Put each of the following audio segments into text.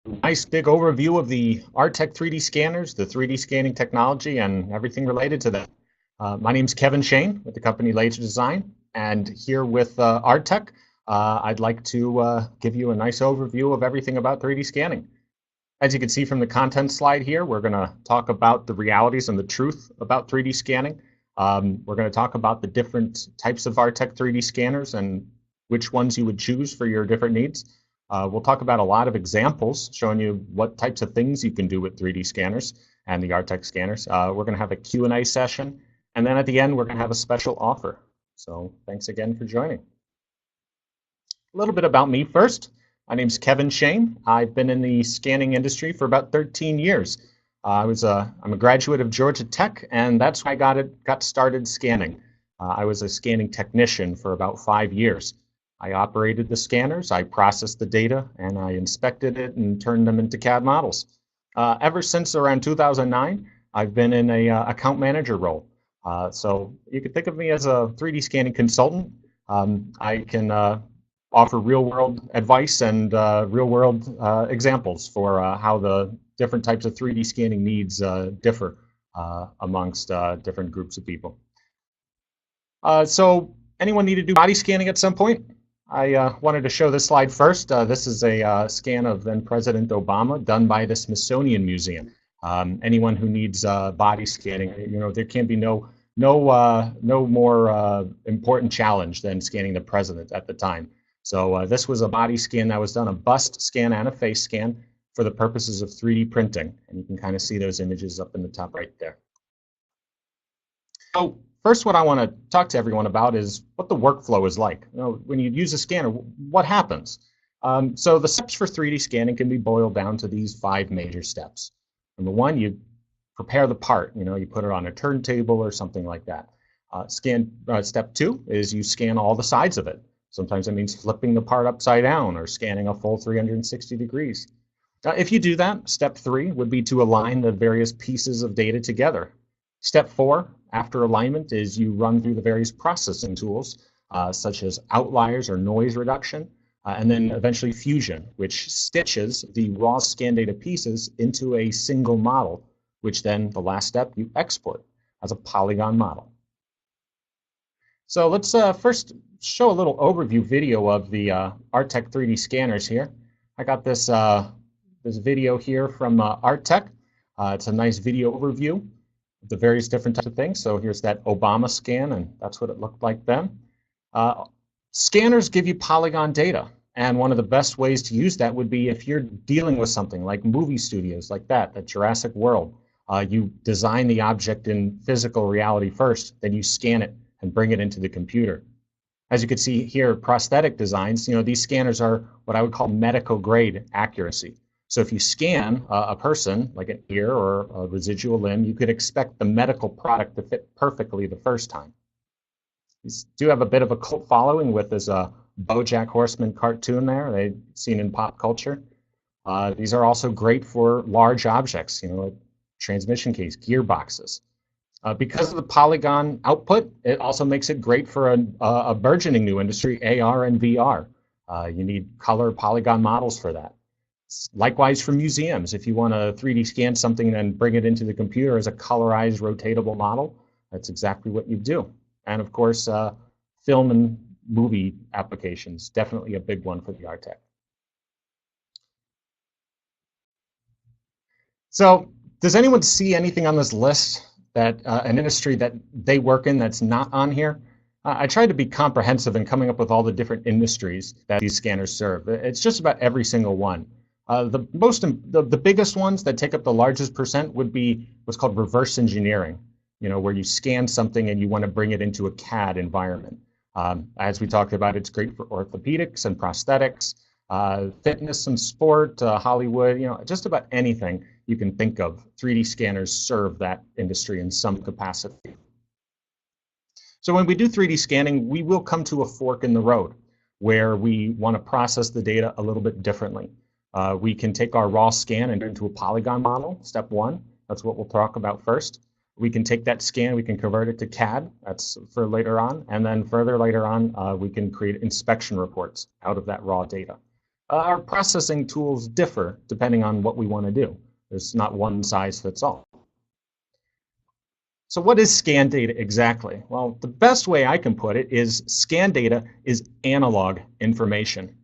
Nice big overview of the Artec 3D scanners, the 3D scanning technology, and everything related to that. My name is Kevin Shain with the company Laser Design, and here with Artec, I'd like to give you a nice overview of everything about 3D scanning. As you can see from the content slide here, we're going to talk about the realities and the truth about 3D scanning. We're going to talk about the different types of Artec 3D scanners and which ones you would choose for your different needs. We'll talk about a lot of examples showing you what types of things you can do with 3D scanners and the Artec scanners. We're going to have a Q&A session, and then at the end, we're going to have a special offer. So thanks again for joining. A little bit about me first. My name's Kevin Shain. I've been in the scanning industry for about 13 years. I'm a graduate of Georgia Tech, and that's why I got started scanning. I was a scanning technician for about 5 years. I operated the scanners, I processed the data, and I inspected it and turned them into CAD models. Ever since around 2009, I've been in a account manager role. So you could think of me as a 3D scanning consultant. I can offer real-world advice and real-world examples for how the different types of 3D scanning needs differ amongst different groups of people. So anyone need to do body scanning at some point? I wanted to show this slide first. This is a scan of then President Obama done by the Smithsonian Museum. Anyone who needs body scanning, there can be no more important challenge than scanning the president at the time. So this was a body scan that was done, a bust scan and a face scan for the purposes of 3D printing. And you can kind of see those images up in the top right there. So first, what I want to talk to everyone about is what the workflow is like. When you use a scanner, what happens? So the steps for 3D scanning can be boiled down to these 5 major steps. Number 1, you prepare the part. You put it on a turntable or something like that. Step 2 is you scan all the sides of it. Sometimes it means flipping the part upside down or scanning a full 360 degrees. If you do that, step 3 would be to align the various pieces of data together. Step 4, after alignment, is you run through the various processing tools, such as outliers or noise reduction, and then eventually fusion, which stitches the raw scan data pieces into a single model, which then, the last step, you export as a polygon model. So let's first show a little overview video of the Artec 3D scanners here. I got this video here from Artec. It's a nice video overview the various different types of things. So here's that Obama scan, and that's what it looked like then. Scanners give you polygon data, and one of the best ways to use that would be if you're dealing with something like movie studios like that Jurassic World. You design the object in physical reality first, then you scan it and bring it into the computer. As you can see here, prosthetic designs, these scanners are what I would call medical grade accuracy. So if you scan a person, like an ear or a residual limb, you could expect the medical product to fit perfectly the first time. These do have a bit of a cult following with this BoJack Horseman cartoon there, they've seen in pop culture. These are also great for large objects, like transmission case, gearboxes. Because of the polygon output, it also makes it great for a burgeoning new industry, AR and VR. You need color polygon models for that. Likewise for museums, if you want to 3D scan something and bring it into the computer as a colorized rotatable model, that's exactly what you do. And of course, film and movie applications, definitely a big one for the Artec. So does anyone see anything on this list that an industry that they work in that's not on here? I tried to be comprehensive in coming up with all the different industries that these scanners serve. It's just about every single one. The biggest ones that take up the largest percent would be what's called reverse engineering, where you scan something and you want to bring it into a CAD environment. As we talked about, it's great for orthopedics and prosthetics, fitness and sport, Hollywood, just about anything you can think of. 3D scanners serve that industry in some capacity. So when we do 3D scanning, we will come to a fork in the road where we want to process the data a little bit differently. We can take our raw scan and turn it into a polygon model, step 1. That's what we'll talk about first. We can take that scan, we can convert it to CAD, that's for later on, and then further later on, we can create inspection reports out of that raw data. Our processing tools differ depending on what we want to do. There's not one size fits all. So what is scan data exactly? Well, the best way I can put it is scan data is analog information.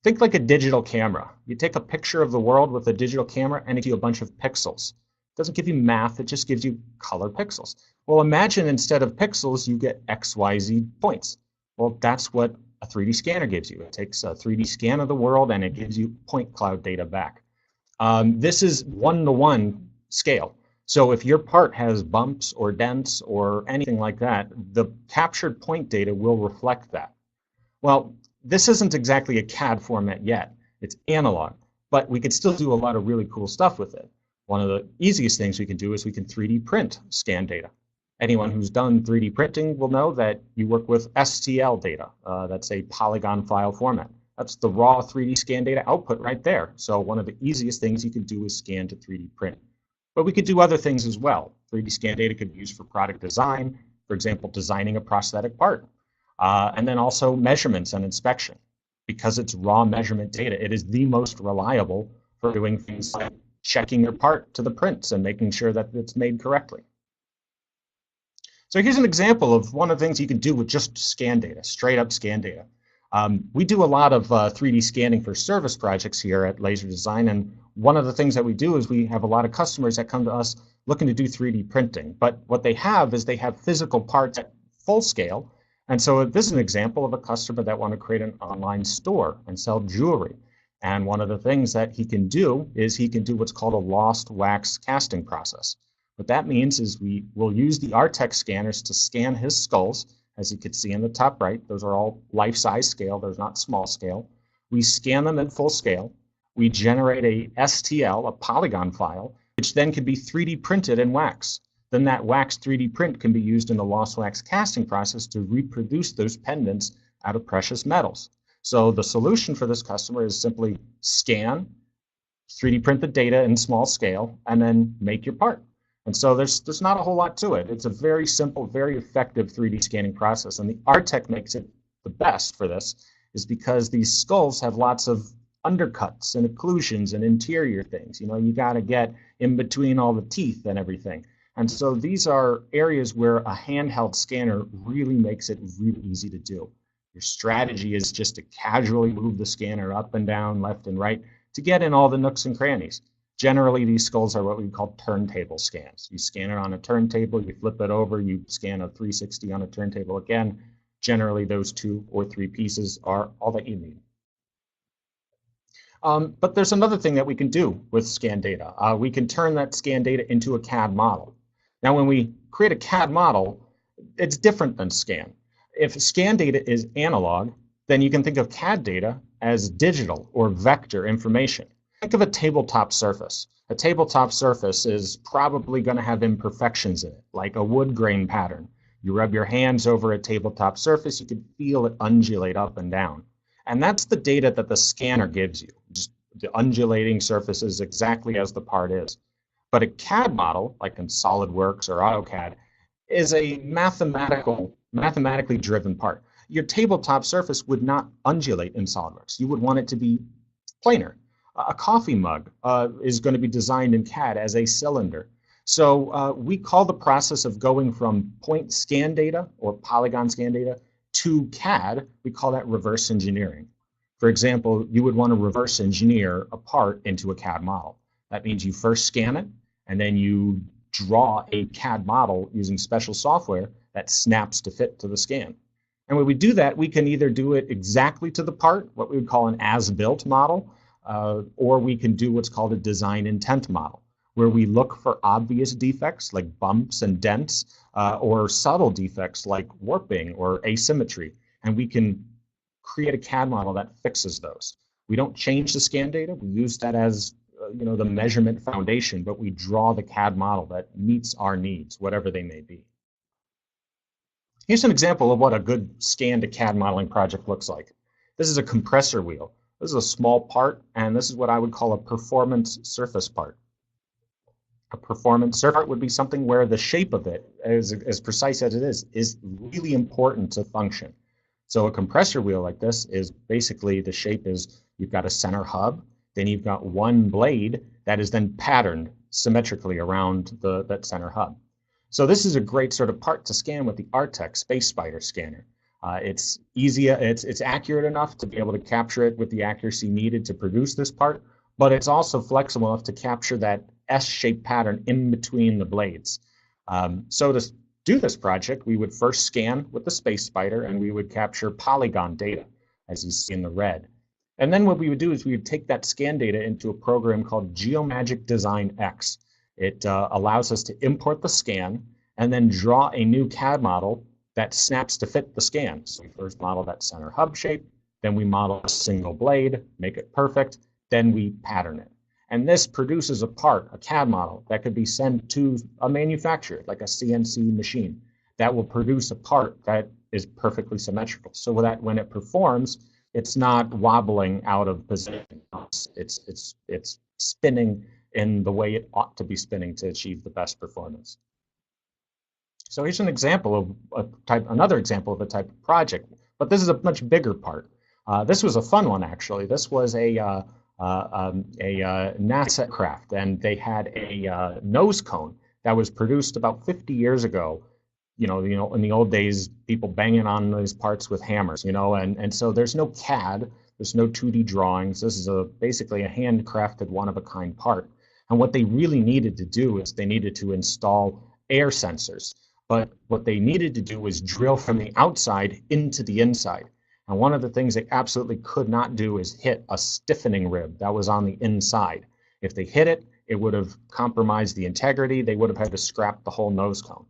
Think like a digital camera. You take a picture of the world with a digital camera and it gives you a bunch of pixels. It doesn't give you math, it just gives you color pixels. Well, imagine instead of pixels, you get XYZ points. Well, that's what a 3D scanner gives you. It takes a 3D scan of the world and it gives you point cloud data back. This is one-to-one scale. So if your part has bumps or dents or anything like that, the captured point data will reflect that. Well, this isn't exactly a CAD format yet. It's analog, but we could still do a lot of really cool stuff with it. One of the easiest things we can do is we can 3D print scan data. Anyone who's done 3D printing will know that you work with STL data. That's a polygon file format. That's the raw 3D scan data output right there. So one of the easiest things you can do is scan to 3D print. But we could do other things as well. 3D scan data could be used for product design, for example, designing a prosthetic part, and then also measurements and inspection. Because it's raw measurement data, it is the most reliable for doing things like checking your part to the prints and making sure that it's made correctly. So here's an example of one of the things you can do with just scan data, straight up scan data. We do a lot of 3D scanning for service projects here at Laser Design, and one of the things that we do is we have a lot of customers that come to us looking to do 3D printing. But what they have is they have physical parts at full scale. And so this is an example of a customer that want to create an online store and sell jewelry. And one of the things that he can do is he can do what's called a lost wax casting process. What that means is we will use the Artec scanners to scan his skulls. As you can see in the top right, those are all life-size scale. They're not small scale. We scan them in full scale. We generate a STL, a polygon file, which then can be 3D printed in wax. Then that wax 3D print can be used in the lost wax casting process to reproduce those pendants out of precious metals. So the solution for this customer is simply scan, 3D print the data in small scale, and then make your part. And so there's not a whole lot to it. It's a very simple, very effective 3D scanning process. And the Artec makes it the best for this is because these skulls have lots of undercuts and occlusions and interior things. You know, you got to get in between all the teeth and everything. And so these are areas where a handheld scanner really makes it really easy to do. Your strategy is just to casually move the scanner up and down, left and right to get in all the nooks and crannies. Generally, these skulls are what we call turntable scans. You scan it on a turntable, you flip it over, you scan a 360 on a turntable again. Generally, those 2 or 3 pieces are all that you need. But there's another thing that we can do with scan data. We can turn that scan data into a CAD model. Now, when we create a CAD model, it's different than scan. If scan data is analog, then you can think of CAD data as digital or vector information. Think of a tabletop surface. A tabletop surface is probably going to have imperfections in it, like a wood grain pattern. You rub your hands over a tabletop surface, you can feel it undulate up and down. And that's the data that the scanner gives you, just the undulating surfaces exactly as the part is. But a CAD model, like in SolidWorks or AutoCAD, is a mathematically driven part. Your tabletop surface would not undulate in SolidWorks. You would want it to be planar. A coffee mug is going to be designed in CAD as a cylinder. So we call the process of going from point scan data or polygon scan data to CAD, we call that reverse engineering. For example, you would want to reverse engineer a part into a CAD model. That means you first scan it, and then you draw a CAD model using special software that snaps to fit to the scan. And when we do that, we can either do it exactly to the part, what we would call an as-built model, or we can do what's called a design intent model, where we look for obvious defects like bumps and dents, or subtle defects like warping or asymmetry, and we can create a CAD model that fixes those. We don't change the scan data, we use that as the measurement foundation, but we draw the CAD model that meets our needs, whatever they may be. Here's an example of what a good scan to CAD modeling project looks like. This is a compressor wheel. This is a small part, and this is what I would call a performance surface part. A performance surface part would be something where the shape of it, as precise as it is really important to function. So a compressor wheel like this is basically the shape is You've got a center hub, then you've got one blade that is then patterned symmetrically around that center hub. So this is a great sort of part to scan with the Artec Space Spider scanner. It's easy, it's accurate enough to be able to capture it with the accuracy needed to produce this part, but it's also flexible enough to capture that S-shaped pattern in between the blades. So to do this project, we would first scan with the Space Spider, and we would capture polygon data, as you see in the red. And then what we would do is we would take that scan data into a program called Geomagic Design X. It allows us to import the scan and then draw a new CAD model that snaps to fit the scan. So we first model that center hub shape, then we model a single blade, make it perfect, then we pattern it. And this produces a part, a CAD model, that could be sent to a manufacturer, like a CNC machine, that will produce a part that is perfectly symmetrical. So that when it performs, it's not wobbling out of position. It's spinning in the way it ought to be spinning to achieve the best performance. So here's an example of another example of a type of project, but this is a much bigger part. This was a fun one, actually. This was a NASA craft, and they had a nose cone that was produced about 50 years ago. You know, in the old days, people banging on these parts with hammers, and so there's no CAD, there's no 2D drawings. This is basically a handcrafted, one-of-a-kind part. And what they really needed to do is they needed to install air sensors. But what they needed to do was drill from the outside into the inside. And one of the things they absolutely could not do is hit a stiffening rib that was on the inside. If they hit it, it would have compromised the integrity. They would have had to scrap the whole nose cone.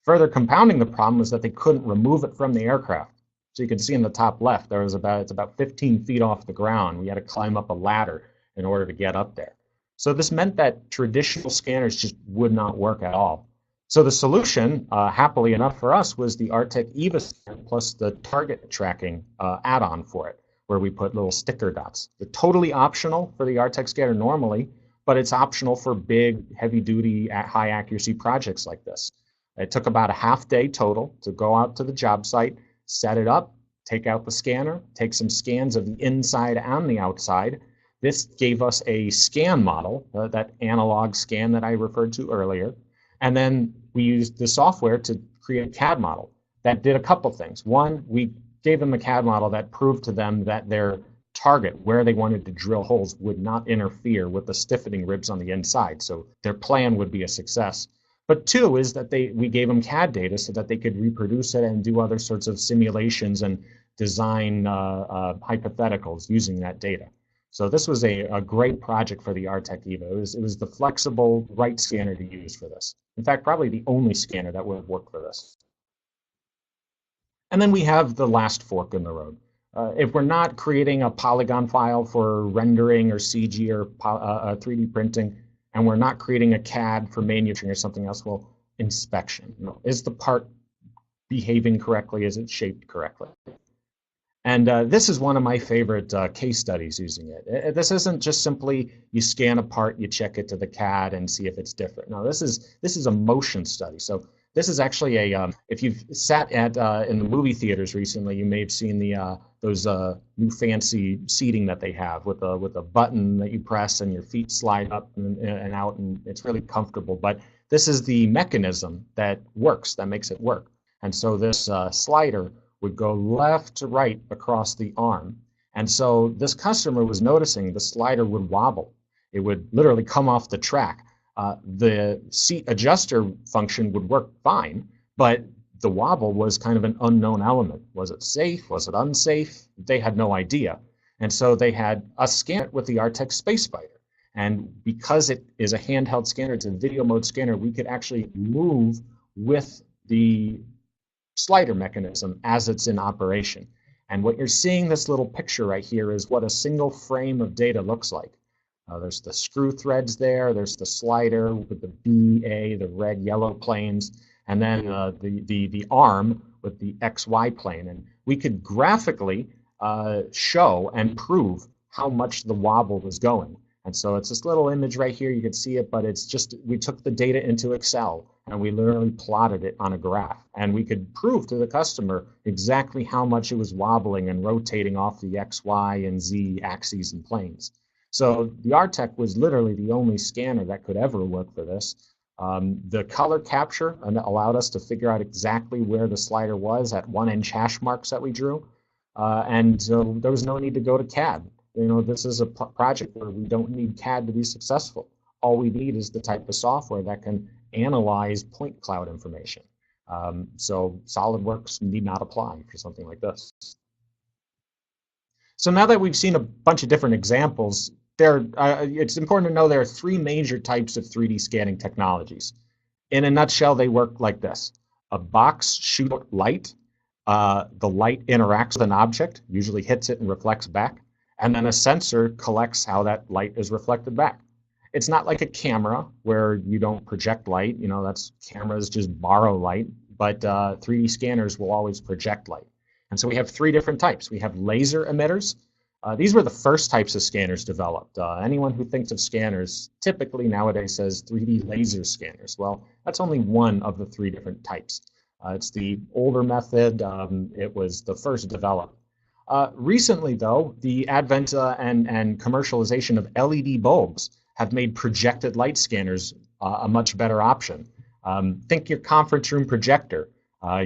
Further compounding the problem was that they couldn't remove it from the aircraft. So you can see in the top left, it's about 15 feet off the ground. We had to climb up a ladder in order to get up there. So this meant that traditional scanners just would not work at all. So the solution, happily enough for us, was the Artec EVA scanner plus the target tracking add-on for it, where we put little sticker dots. They're totally optional for the Artec scanner normally, but it's optional for big, heavy-duty, high-accuracy projects like this. It took about a half day total to go out to the job site, set it up, take out the scanner, take some scans of the inside and the outside. This gave us a scan model, that analog scan that I referred to earlier. And then we used the software to create a CAD model that did a couple things. One, we gave them a CAD model that proved to them that their target, where they wanted to drill holes, would not interfere with the stiffening ribs on the inside. So their plan would be a success. But two is that we gave them CAD data so that they could reproduce it and do other sorts of simulations and design hypotheticals using that data. So this was a great project for the Artec EVA. It was the flexible right scanner to use for this. In fact, probably the only scanner that would have worked for this. And then we have the last fork in the road. If we're not creating a polygon file for rendering or CG or 3D printing, and we're not creating a CAD for manufacturing or something else, well, inspection. Is the part behaving correctly? Is it shaped correctly? And this is one of my favorite case studies using it. This isn't just simply you scan a part, you check it to the CAD and see if it's different. No, this is a motion study. So this is actually if you've sat at in the movie theaters recently, you may have seen those new fancy seating that they have with a button that you press and your feet slide up and out, and it's really comfortable. But this is the mechanism that works, that makes it work. And so this slider would go left to right across the arm. And so this customer was noticing the slider would wobble. It would literally come off the track. The seat adjuster function would work fine, but the wobble was kind of an unknown element. Was it safe? Was it unsafe? They had no idea. And so they had us scan it with the Artec Space Spider. And because it is a handheld scanner, it's a video mode scanner, we could actually move with the slider mechanism as it's in operation. And what you're seeing, this little picture right here, is what a single frame of data looks like. There's the screw threads there, there's the slider with the B, A, the red, yellow planes, and then the arm with the XY plane. And we could graphically show and prove how much the wobble was going. And so it's this little image right here. You can see it, but it's just, we took the data into Excel and we literally plotted it on a graph. And we could prove to the customer exactly how much it was wobbling and rotating off the X, Y, and Z axes and planes. So the Artec was literally the only scanner that could ever work for this. The color capture allowed us to figure out exactly where the slider was at 1-inch hash marks that we drew. And there was no need to go to CAD. You know, this is a project where we don't need CAD to be successful. All we need is the type of software that can analyze point cloud information. So SolidWorks need not apply for something like this. So now that we've seen a bunch of different examples, it's important to know there are three major types of 3D scanning technologies. In a nutshell, they work like this. A box shoots out light. The light interacts with an object, usually hits it and reflects back. And then a sensor collects how that light is reflected back. It's not like a camera where you don't project light. You know, cameras just borrow light, but 3D scanners will always project light. And so we have three different types. We have laser emitters. These were the first types of scanners developed. Anyone who thinks of scanners typically nowadays says 3D laser scanners. Well, that's only one of the three different types. It's the older method. It was the first developed. Recently, though, the advent and commercialization of LED bulbs have made projected light scanners a much better option. Think your conference room projector.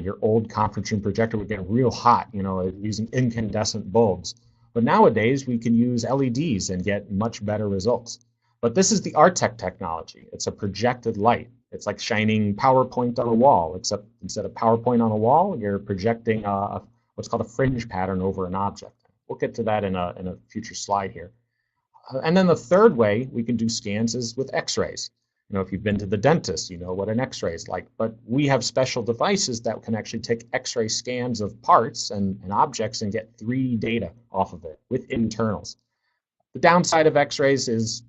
Your old conference room projector would get real hot, you know, using incandescent bulbs. But nowadays, we can use LEDs and get much better results. But this is the Artec technology. It's a projected light. It's like shining PowerPoint on a wall, except instead of PowerPoint on a wall, you're projecting what's called a fringe pattern over an object. We'll get to that in a future slide here. And then the third way we can do scans is with X-rays. You know, if you've been to the dentist, you know what an X-ray is like. But we have special devices that can actually take X-ray scans of parts and objects and get 3D data off of it with internals. The downside of X-rays is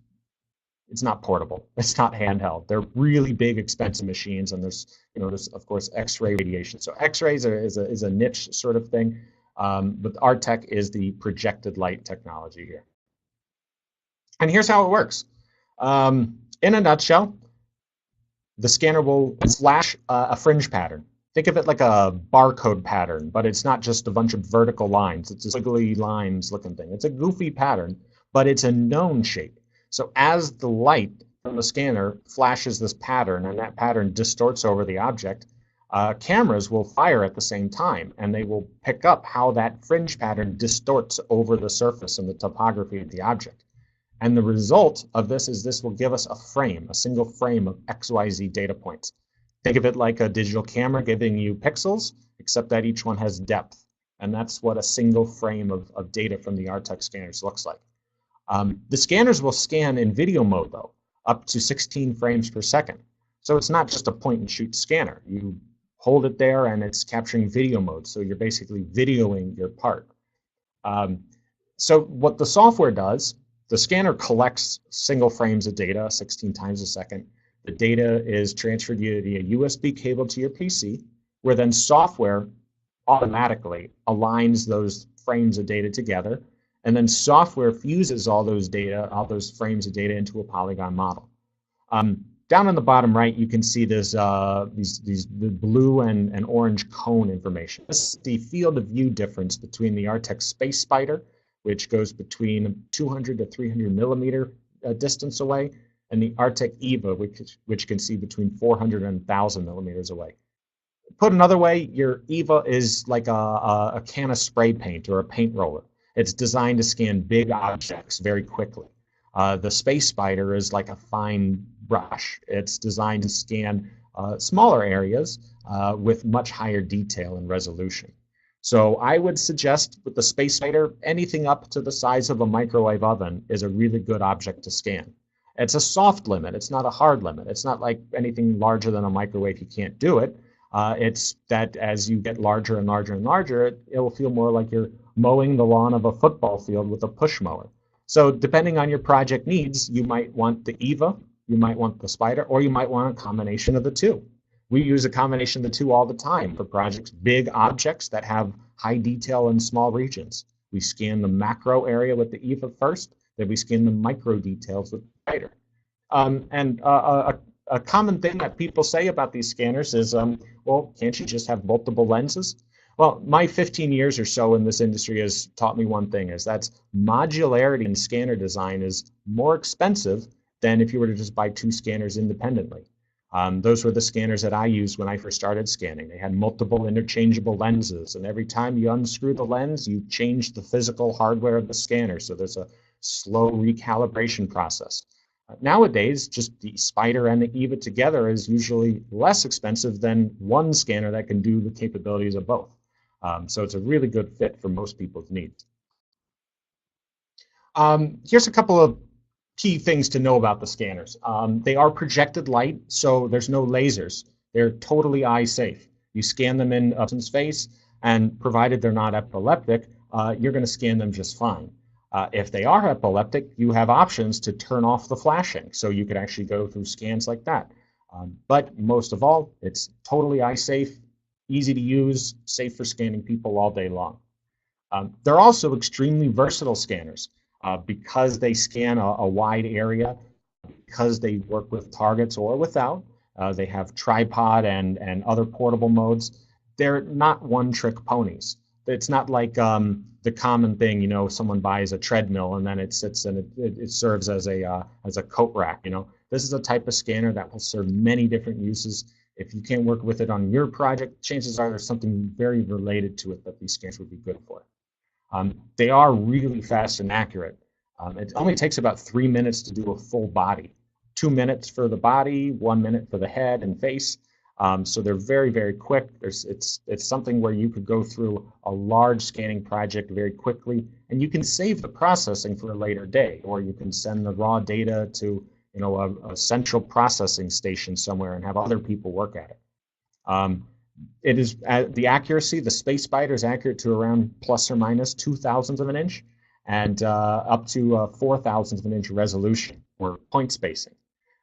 it's not portable. It's not handheld. They're really big, expensive machines, and there's of course X-ray radiation. So X-rays is a niche sort of thing, but Artec is the projected light technology here. And here's how it works. In a nutshell, the scanner will flash a fringe pattern. Think of it like a barcode pattern, but it's not just a bunch of vertical lines. It's a squiggly lines looking thing. It's a goofy pattern, but it's a known shape. So as the light from the scanner flashes this pattern and that pattern distorts over the object, cameras will fire at the same time, and they will pick up how that fringe pattern distorts over the surface and the topography of the object. And the result of this is this will give us a frame, a single frame of XYZ data points. Think of it like a digital camera giving you pixels, except that each one has depth. And that's what a single frame of data from the Artec scanners looks like. The scanners will scan in video mode, though, up to 16 frames per second. So it's not just a point-and-shoot scanner. You hold it there, and it's capturing video mode. So you're basically videoing your part. So what the software does, the scanner collects single frames of data 16 times a second. The data is transferred via USB cable to your PC, where then software automatically aligns those frames of data together, and then software fuses all those frames of data into a polygon model. Down on the bottom right, you can see this the blue and orange cone information. This is the field of view difference between the Artec Space Spider, which goes between 200 to 300 millimeter distance away, and the Artec EVA, which can see between 400 and 1,000 millimeters away. Put another way, your EVA is like a can of spray paint or a paint roller. It's designed to scan big objects very quickly. The Space Spider is like a fine brush. It's designed to scan smaller areas with much higher detail and resolution. So I would suggest with the Space Spider, anything up to the size of a microwave oven is a really good object to scan. It's a soft limit. It's not a hard limit. It's not like anything larger than a microwave, you can't do it. It's that as you get larger and larger and larger, it will feel more like you're mowing the lawn of a football field with a push mower. So depending on your project needs, you might want the EVA, you might want the Spider, or you might want a combination of the two. We use a combination of the two all the time for projects, big objects that have high detail in small regions. We scan the macro area with the EVA first, that we scan the micro details with brighter. A common thing that people say about these scanners is, well, can't you just have multiple lenses? Well, my 15 years or so in this industry has taught me one thing, is that's modularity in scanner design is more expensive than if you were to just buy 2 scanners independently. Those were the scanners that I used when I first started scanning. They had multiple interchangeable lenses, and every time you unscrew the lens, you change the physical hardware of the scanner, so there's a slow recalibration process. Nowadays, just the Spider and the EVA together is usually less expensive than one scanner that can do the capabilities of both. So it's a really good fit for most people's needs. Here's a couple of key things to know about the scanners. They are projected light, so there's no lasers. They're totally eye safe. You scan them in a person's face, and provided they're not epileptic, you're going to scan them just fine. If they are epileptic, you have options to turn off the flashing, so you could actually go through scans like that. But most of all, it's totally eye safe, easy to use, safe for scanning people all day long. They're also extremely versatile scanners because they scan a wide area, because they work with targets or without. They have tripod and other portable modes. They're not one-trick ponies. It's not like the common thing, you know, someone buys a treadmill and then it sits and it serves as a coat rack. You know, this is a type of scanner that will serve many different uses. If you can't work with it on your project, chances are there's something very related to it that these scanners would be good for. They are really fast and accurate. It only takes about 3 minutes to do a full body. 2 minutes for the body, 1 minute for the head and face. So they're very, very quick. It's something where you could go through a large scanning project very quickly, and you can save the processing for a later day, or you can send the raw data to, you know, a central processing station somewhere and have other people work at it. It is the accuracy. The Space Spider is accurate to around plus or minus 0.02 of an inch, and up to 0.04 of an inch resolution or point spacing.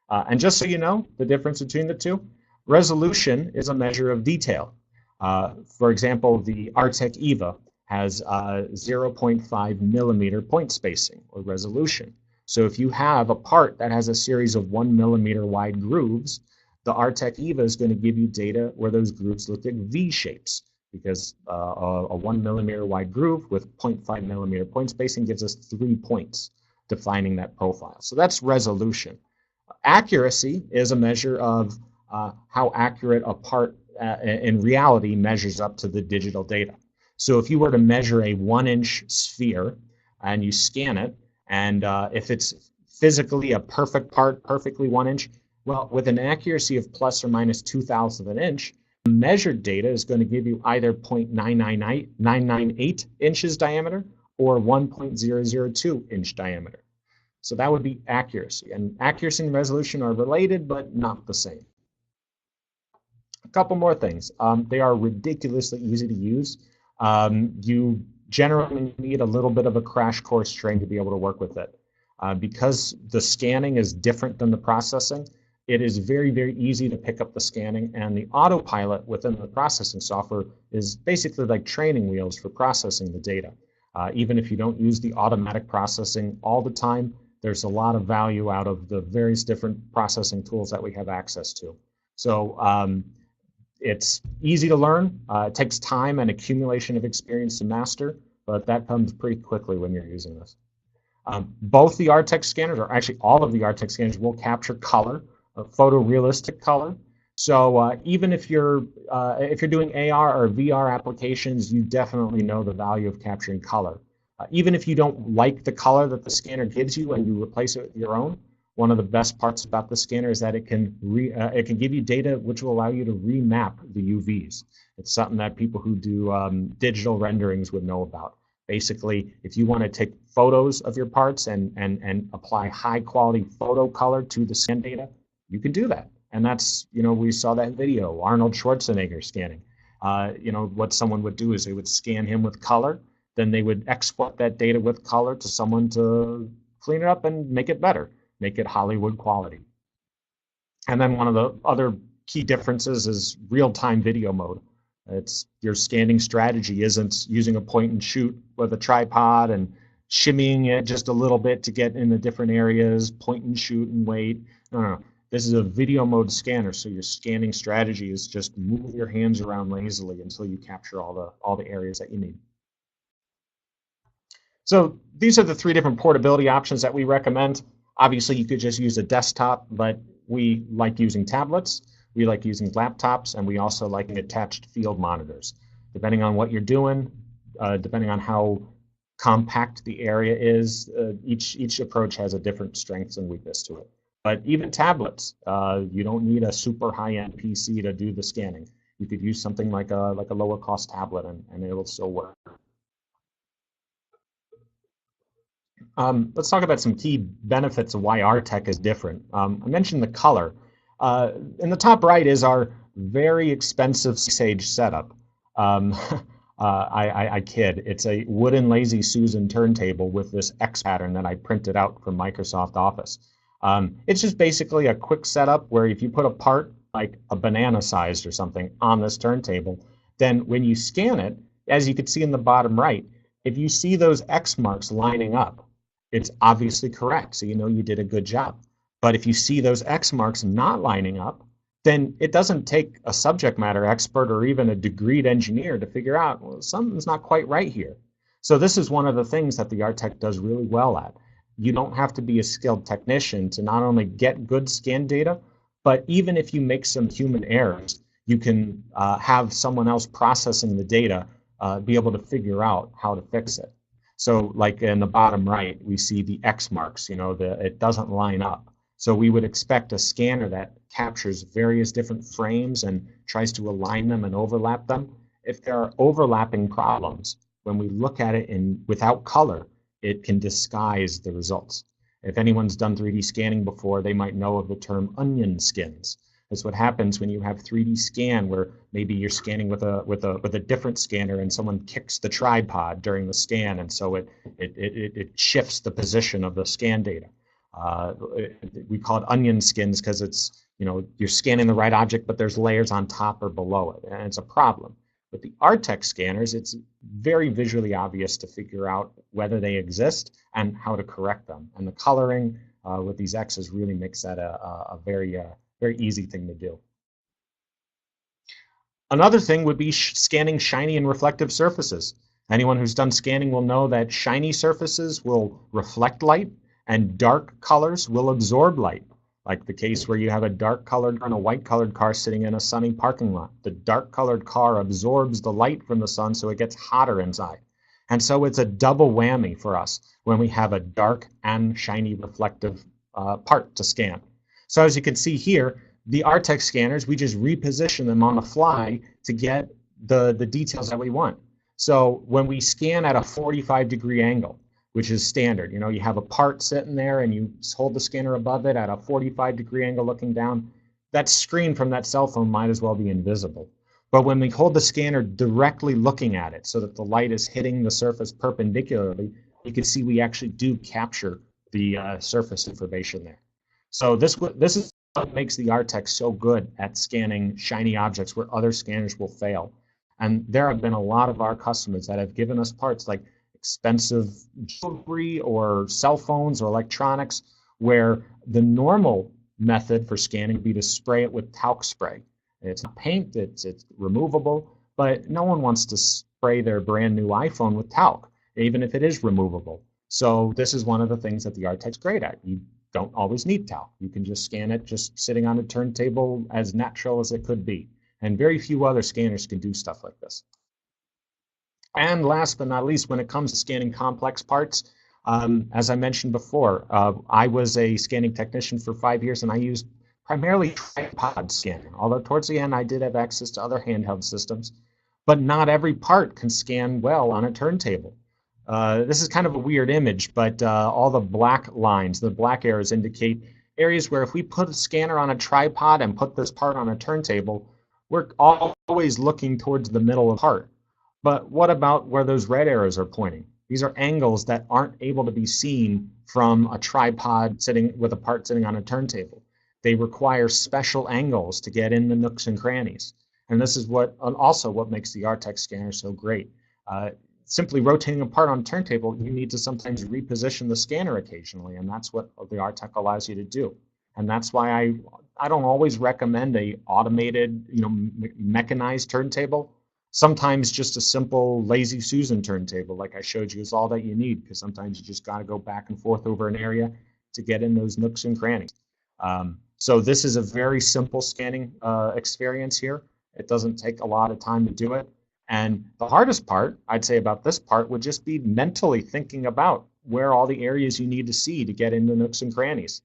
And just so you know, the difference between the two. Resolution is a measure of detail. For example, the Artec EVA has 0.5 millimeter point spacing or resolution. So if you have a part that has a series of 1 millimeter wide grooves, the Artec EVA is going to give you data where those grooves look like V shapes, because a 1 millimeter wide groove with 0.5 millimeter point spacing gives us 3 points defining that profile. So that's resolution. Accuracy is a measure of how accurate a part in reality measures up to the digital data. So if you were to measure a 1-inch sphere and you scan it, and if it's physically a perfect part, perfectly 1 inch, well, with an accuracy of plus or minus 0.02 of an inch, measured data is going to give you either 0.998 inches diameter or 1.002 inch diameter. So that would be accuracy. And accuracy and resolution are related, but not the same. A couple more things. They are ridiculously easy to use. You generally need a little bit of a crash course training to be able to work with it. Because the scanning is different than the processing, it is very, very easy to pick up the scanning, and the autopilot within the processing software is basically like training wheels for processing the data. Even if you don't use the automatic processing all the time, there's a lot of value out of the various different processing tools that we have access to. So it's easy to learn. It takes time and accumulation of experience to master, but that comes pretty quickly when you're using this. Both the Artec scanners, or actually all of the Artec scanners, will capture color, photorealistic color. So even if you're doing AR or VR applications, you definitely know the value of capturing color. Even if you don't like the color that the scanner gives you and you replace it with your own, one of the best parts about the scanner is that it can give you data which will allow you to remap the UVs. It's something that people who do digital renderings would know about. Basically, if you want to take photos of your parts and apply high quality photo color to the scan data, you can do that. And that's, you know, we saw that video, Arnold Schwarzenegger scanning. You know, what someone would do is they would scan him with color, then they would export that data with color to someone to clean it up and make it better, make it Hollywood quality. And then one of the other key differences is real-time video mode. It's your scanning strategy isn't using a point and shoot with a tripod and shimmying it just a little bit to get in the different areas, point and shoot and wait. No, no, no. This is a video mode scanner, so your scanning strategy is just move your hands around lazily until you capture all the areas that you need. So these are the 3 different portability options that we recommend. Obviously, you could just use a desktop, but we like using tablets, we like using laptops, and we also like attached field monitors. Depending on what you're doing, depending on how compact the area is, each approach has a different strengths and weakness to it. But even tablets, you don't need a super high-end PC to do the scanning. You could use something like a lower cost tablet and it'll still work. Let's talk about some key benefits of why Artec is different. I mentioned the color. In the top right is our very expensive Sage setup. I kid. It's a wooden Lazy Susan turntable with this X pattern that I printed out from Microsoft Office. It's just basically a quick setup where if you put a part like a banana sized or something on this turntable, then when you scan it, as you can see in the bottom right, if you see those X marks lining up, it's obviously correct, so you know you did a good job. But if you see those X marks not lining up, then it doesn't take a subject matter expert or even a degreed engineer to figure out, well, something's not quite right here. So this is one of the things that the Artec does really well at. You don't have to be a skilled technician to not only get good scan data, but even if you make some human errors, you can have someone else processing the data be able to figure out how to fix it. So like in the bottom right, we see the X marks, it doesn't line up. So we would expect a scanner that captures various different frames and tries to align them and overlap them. If there are overlapping problems, when we look at it without color, it can disguise the results. If anyone's done 3D scanning before, they might know of the term onion skins. That's what happens when you have 3D scan, where maybe you're scanning with a different scanner and someone kicks the tripod during the scan, and so it shifts the position of the scan data. We call it onion skins because it's, you're scanning the right object, but there's layers on top or below it, and it's a problem. With the Artec scanners, it's very visually obvious to figure out whether they exist and how to correct them. And the coloring with these X's really makes that a very easy thing to do. Another thing would be scanning shiny and reflective surfaces. Anyone who's done scanning will know that shiny surfaces will reflect light and dark colors will absorb light. Like the case where you have a dark colored car and a white colored car sitting in a sunny parking lot. The dark colored car absorbs the light from the sun, so it gets hotter inside. And so it's a double whammy for us when we have a dark and shiny reflective part to scan. So as you can see here, the Artec scanners, we just reposition them on the fly to get the details that we want. So when we scan at a 45-degree angle, which is standard. You have a part sitting there and you hold the scanner above it at a 45-degree angle looking down. That screen from that cell phone might as well be invisible. But when we hold the scanner directly looking at it so that the light is hitting the surface perpendicularly, you can see we actually do capture the surface information there. So this is what makes the Artec so good at scanning shiny objects where other scanners will fail. And there have been a lot of our customers that have given us parts like expensive jewelry or cell phones or electronics where the normal method for scanning would be to spray it with talc spray. It's not paint, it's removable, but no one wants to spray their brand new iPhone with talc, even if it is removable. So this is one of the things that the Artec's great at. You don't always need talc. You can just scan it just sitting on a turntable as natural as it could be. And very few other scanners can do stuff like this. And last but not least, when it comes to scanning complex parts, as I mentioned before, I was a scanning technician for 5 years, and I used primarily tripod scanning, although towards the end I did have access to other handheld systems. But not every part can scan well on a turntable. This is kind of a weird image, but all the black lines, the black arrows indicate areas where if we put a scanner on a tripod and put this part on a turntable, we're always looking towards the middle of the part. But what about where those red arrows are pointing? These are angles that aren't able to be seen from a tripod sitting with a part sitting on a turntable. They require special angles to get in the nooks and crannies. And this is also what makes the Artec scanner so great. simply rotating a part on a turntable, you need to sometimes reposition the scanner occasionally, and that's what the Artec allows you to do. And that's why I don't always recommend a automated, mechanized turntable. Sometimes just a simple lazy Susan turntable, like I showed you, is all that you need, because sometimes you just got to go back and forth over an area to get in those nooks and crannies. So this is a very simple scanning experience here. It doesn't take a lot of time to do it. And the hardest part, I'd say, about this part would just be mentally thinking about where all the areas you need to see to get into nooks and crannies.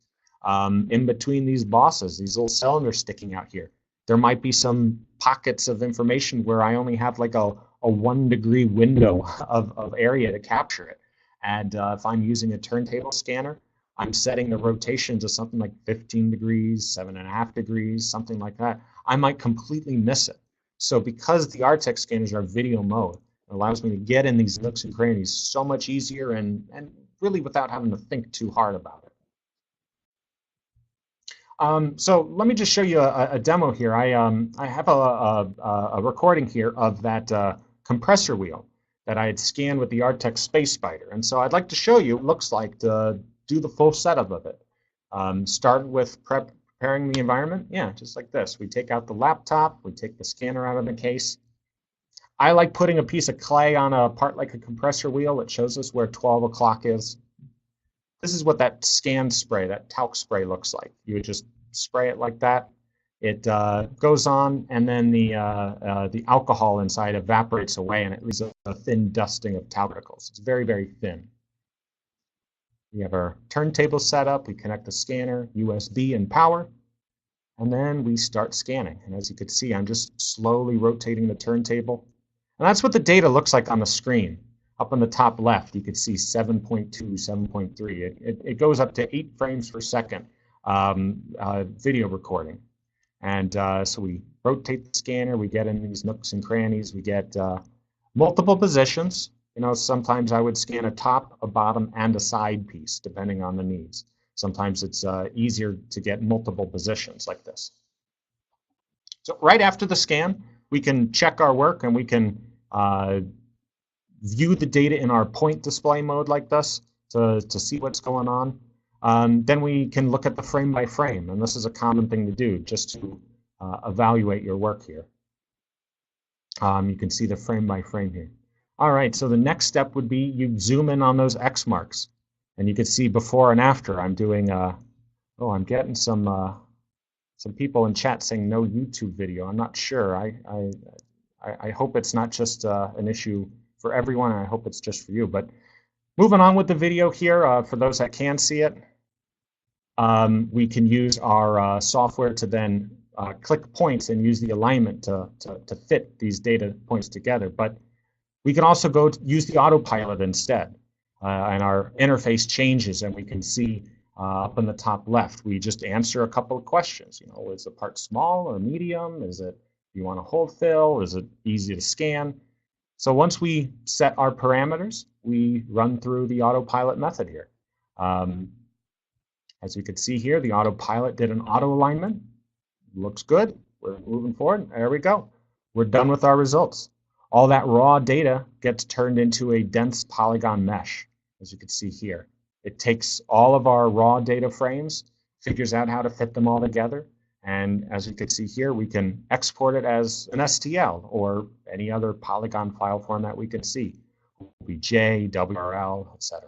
In between these bosses, these little cylinders sticking out here, there might be some pockets of information where I only have like a 1 degree window of area to capture it. And if I'm using a turntable scanner, I'm setting the rotation to something like 15 degrees, 7.5 degrees, something like that. I might completely miss it. So because the Artec scanners are video mode, it allows me to get in these nooks and crannies so much easier and really without having to think too hard about it. So let me just show you a demo here. I have a recording here of that compressor wheel that I had scanned with the Artec Space Spider. And so I'd like to show you what it looks like to do the full setup of it. Start with preparing the environment. Yeah, just like this. We take out the laptop, we take the scanner out of the case. I like putting a piece of clay on a part like a compressor wheel. It shows us where 12 o'clock is. This is what that scan spray, that talc spray looks like. You would just spray it like that. It goes on, and then the alcohol inside evaporates away, and it leaves a thin dusting of talc particles. It's very, very thin. We have our turntable set up. We connect the scanner, USB, and power, and then we start scanning. And as you can see, I'm just slowly rotating the turntable. And that's what the data looks like on the screen. Up on the top left, you can see 7.2, 7.3. It goes up to 8 frames per second video recording. And so we rotate the scanner, we get in these nooks and crannies, we get multiple positions. Sometimes I would scan a top, a bottom, and a side piece, depending on the needs. Sometimes it's easier to get multiple positions like this. So right after the scan, we can check our work, and we can view the data in our point display mode like this to see what's going on. Then we can look at the frame by frame, and this is a common thing to do just to evaluate your work here. You can see the frame by frame here. All right, so the next step would be you zoom in on those X marks, and you can see before and after. I'm doing, I'm getting some people in chat saying no YouTube video. I'm not sure. I hope it's not just an issue for everyone, and I hope it's just for you. But moving on with the video here, for those that can see it, we can use our software to then click points and use the alignment to fit these data points together. But we can also go use the autopilot instead, and our interface changes, and we can see up in the top left, we just answer a couple of questions. Is the part small or medium? Is it, do you want to hold fill? Is it easy to scan? So once we set our parameters, we run through the autopilot method here. As you can see here, the autopilot did an auto alignment. Looks good. We're moving forward. There we go. We're done with our results. All that raw data gets turned into a dense polygon mesh, as you can see here. It takes all of our raw data frames, figures out how to fit them all together, and as you can see here, we can export it as an STL or any other polygon file format we can see, OBJ, WRL, etc.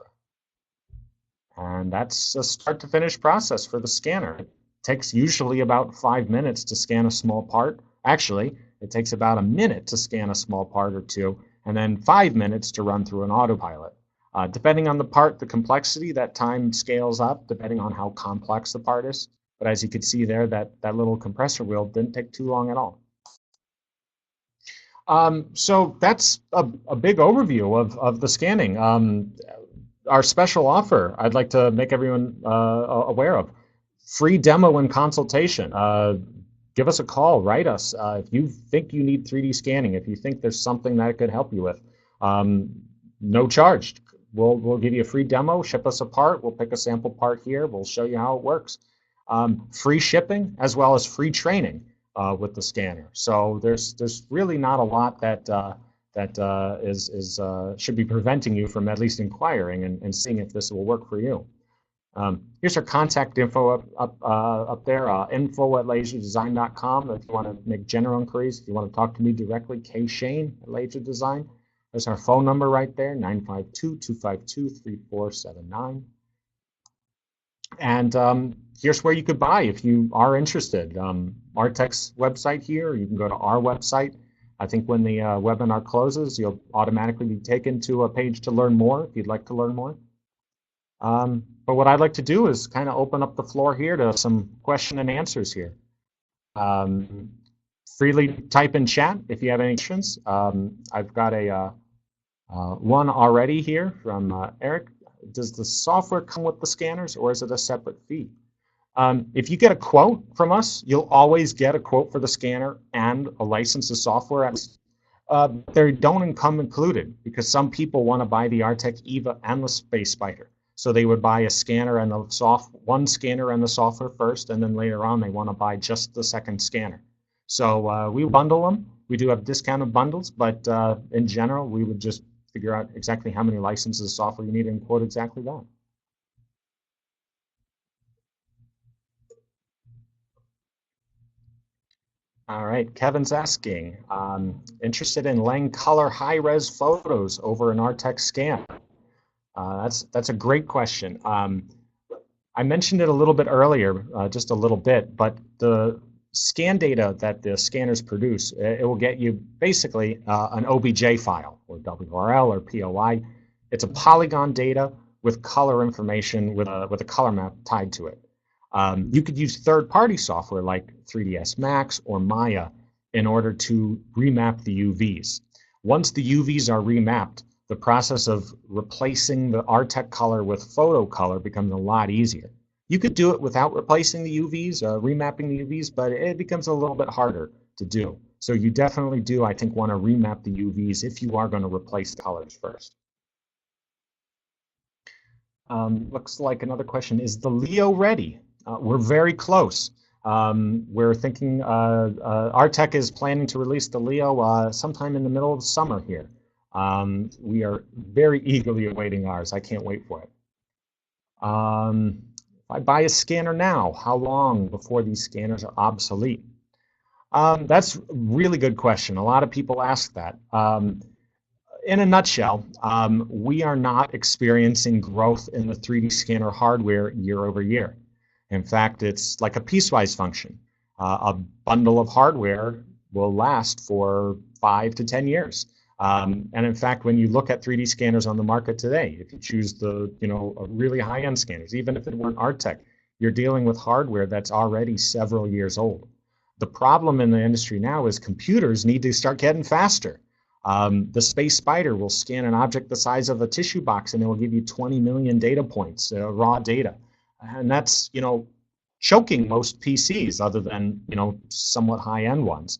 And that's a start to finish process for the scanner. It takes usually about 5 minutes to scan a small part. Actually, it takes about a minute to scan a small part or two, and then 5 minutes to run through an autopilot. Depending on the part, the complexity, that time scales up depending on how complex the part is. But as you can see there, that little compressor wheel didn't take too long at all. So that's a big overview of the scanning. Our special offer, I'd like to make everyone aware of. Free demo and consultation. Give us a call, write us. If you think you need 3D scanning, if you think there's something that it could help you with, no charge. We'll give you a free demo, ship us a part, we'll pick a sample part here, we'll show you how it works. Free shipping as well as free training with the scanner. So there's really not a lot that that should be preventing you from at least inquiring and seeing if this will work for you. Here's our contact info up there, info@laserdesign.com if you want to make general inquiries. If you want to talk to me directly, Shain at Laser Design. There's our phone number right there, 952-252-3479. And here's where you could buy if you are interested. Artec's website here, or you can go to our website. I think when the webinar closes, you'll automatically be taken to a page to learn more if you'd like to learn more. But what I'd like to do is kind of open up the floor here to some question and answers here. Freely type in chat if you have any questions. I've got a one already here from Eric. Does the software come with the scanners, or is it a separate fee? If you get a quote from us, you'll always get a quote for the scanner and a license of software. They don't come included because some people want to buy the Artec EVA and the Space Spider. So they would buy a scanner and one scanner and the software first, and then later on they want to buy just the second scanner. So we bundle them. We do have discounted bundles, but in general, we would just figure out exactly how many licenses of software you need and quote exactly that. All right, Kevin's asking, interested in laying color high-res photos over an Artec scan? That's a great question. I mentioned it a little bit earlier, just a little bit, but the scan data that the scanners produce, it will get you basically an OBJ file, or WRL or POI. It's a polygon data with color information with a color map tied to it. You could use third-party software like 3ds Max or Maya in order to remap the UVs. Once the UVs are remapped, the process of replacing the Artec color with photo color becomes a lot easier. You could do it without replacing the UVs, remapping the UVs, but it becomes a little bit harder to do. So you definitely do, I think, want to remap the UVs if you are going to replace the colors first. Looks like another question, is the Leo ready? We're very close. We're thinking Artec is planning to release the Leo sometime in the middle of the summer here. We are very eagerly awaiting ours. I can't wait for it. If I buy a scanner now, how long before these scanners are obsolete? That's a really good question. A lot of people ask that. In a nutshell, we are not experiencing growth in the 3D scanner hardware year over year. In fact, it's like a piecewise function. A bundle of hardware will last for 5 to 10 years. And in fact, when you look at 3D scanners on the market today, if you choose the really high-end scanners, even if it weren't Artec, you're dealing with hardware that's already several years old. The problem in the industry now is computers need to start getting faster. The Space Spider will scan an object the size of a tissue box, and it will give you 20 million data points, raw data. And that's, choking most PCs other than, somewhat high-end ones.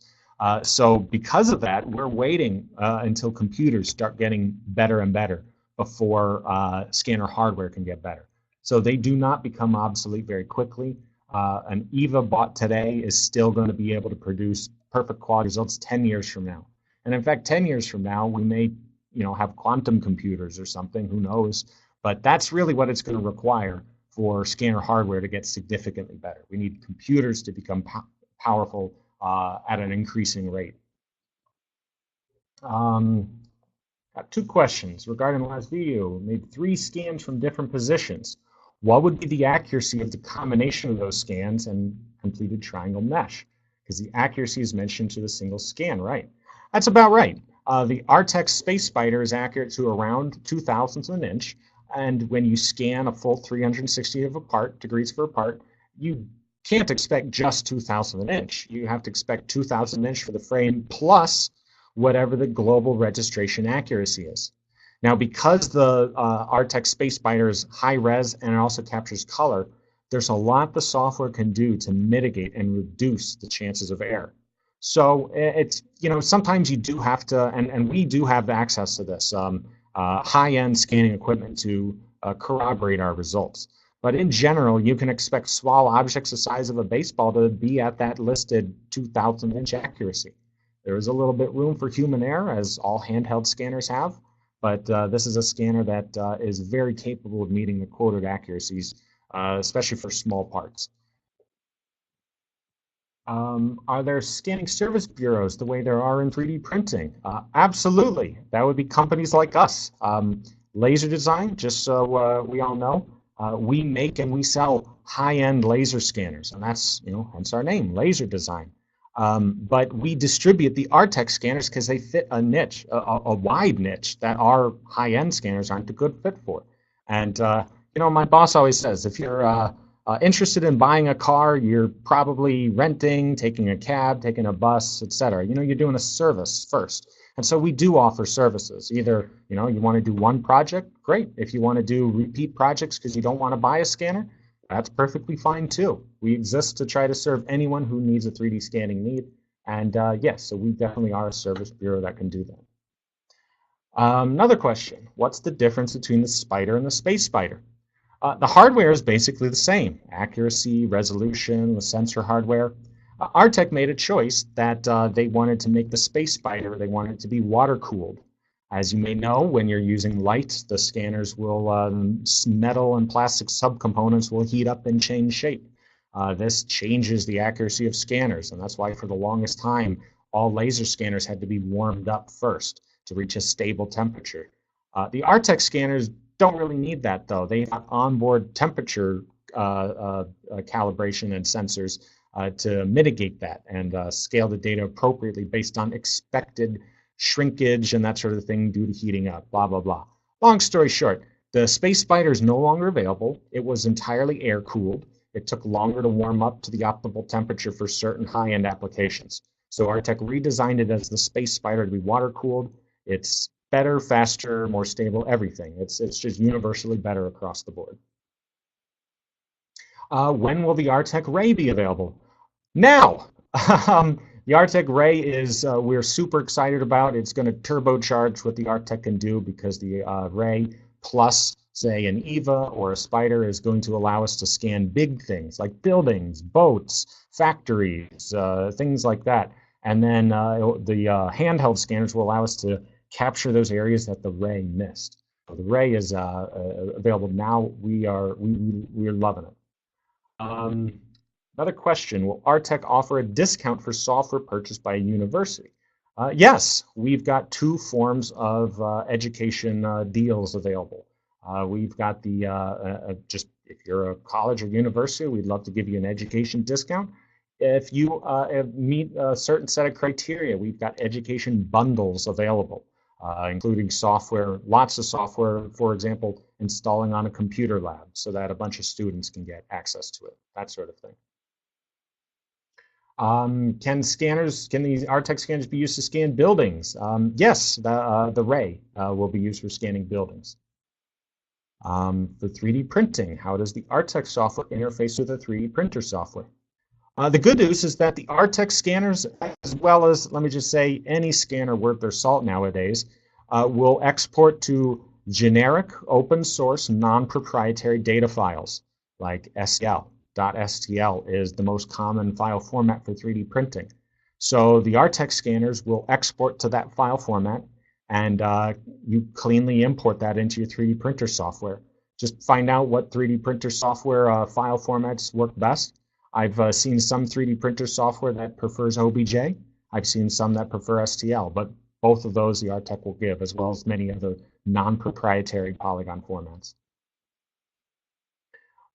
So because of that, we're waiting until computers start getting better and better before scanner hardware can get better. So they do not become obsolete very quickly. An EVA bought today is still going to be able to produce perfect quality results 10 years from now. And in fact, 10 years from now, we may have quantum computers or something, who knows. But that's really what it's going to require for scanner hardware to get significantly better. We need computers to become powerful at an increasing rate. Got 2 questions regarding the last video. We made 3 scans from different positions. What would be the accuracy of the combination of those scans and completed triangle mesh? Because the accuracy is mentioned to the single scan, right? That's about right. The Artec Space Spider is accurate to around 2/1000ths of an inch, and when you scan a full 360 degrees of a part, you can't expect just 2/1000ths of an inch. You have to expect 2/1000ths of an inch for the frame plus whatever the global registration accuracy is. Now, because the Artec Space Spider is high res and it also captures color, there's a lot the software can do to mitigate and reduce the chances of error. So it's, sometimes you do have to, and we do have access to this high-end scanning equipment to corroborate our results. But in general, you can expect small objects the size of a baseball to be at that listed 2/1000 inch accuracy. There is a little bit room for human error, as all handheld scanners have, but this is a scanner that is very capable of meeting the quoted accuracies, especially for small parts. Are there scanning service bureaus the way there are in 3D printing? Absolutely. That would be companies like us. Laser Design, just so we all know, we make and we sell high-end laser scanners, and that's, hence our name, Laser Design. But we distribute the Artec scanners because they fit a niche, a wide niche that our high-end scanners aren't a good fit for. And, my boss always says, if you're interested in buying a car, you're probably renting, taking a cab, taking a bus, etc. You're doing a service first. And so we do offer services. Either, you want to do one project, great. If you want to do repeat projects because you don't want to buy a scanner, that's perfectly fine too. We exist to try to serve anyone who needs a 3D scanning need. And yes, so we definitely are a service bureau that can do that. Another question, what's the difference between the Spider and the Space Spider? The hardware is basically the same. Accuracy, resolution, the sensor hardware. Artec made a choice that they wanted to make the Space Spider, they wanted it to be water-cooled. As you may know, when you're using light, the scanners will, metal and plastic subcomponents will heat up and change shape. This changes the accuracy of scanners, and that's why for the longest time, all laser scanners had to be warmed up first to reach a stable temperature. The Artec scanners don't really need that, though. They have onboard temperature calibration and sensors to mitigate that and scale the data appropriately based on expected shrinkage and that sort of thing due to heating up, blah, blah, blah. Long story short, the Space Spider is no longer available. It was entirely air-cooled. It took longer to warm up to the optimal temperature for certain high-end applications. So Artec redesigned it as the Space Spider to be water-cooled. It's better, faster, more stable, everything. It's just universally better across the board. When will the Artec Ray be available? Now! The Artec Ray is, we're super excited about. It's going to turbocharge what the Artec can do because the Ray plus, say, an EVA or a Spider is going to allow us to scan big things like buildings, boats, factories, things like that. And then the handheld scanners will allow us to capture those areas that the Ray missed. So the Ray is available now. We're loving it. Another question, will Artec offer a discount for software purchased by a university? Yes, we've got two forms of education deals available. We've got the, just if you're a college or university, we'd love to give you an education discount. If you meet a certain set of criteria, we've got education bundles available, including software, lots of software, for example, installing on a computer lab so that a bunch of students can get access to it, that sort of thing. Can these Artec scanners be used to scan buildings? Yes, the Ray will be used for scanning buildings. For 3D printing, how does the Artec software interface with the 3D printer software? The good news is that the Artec scanners, as well as, let me just say, any scanner worth their salt nowadays, will export to generic, open source, non-proprietary data files like STL. .stl is the most common file format for 3D printing. So the Artec scanners will export to that file format, and you cleanly import that into your 3D printer software. Just find out what 3D printer software file formats work best. I've seen some 3D printer software that prefers OBJ. I've seen some that prefer STL, but both of those the Artec will give, as well as many other non-proprietary Polygon formats.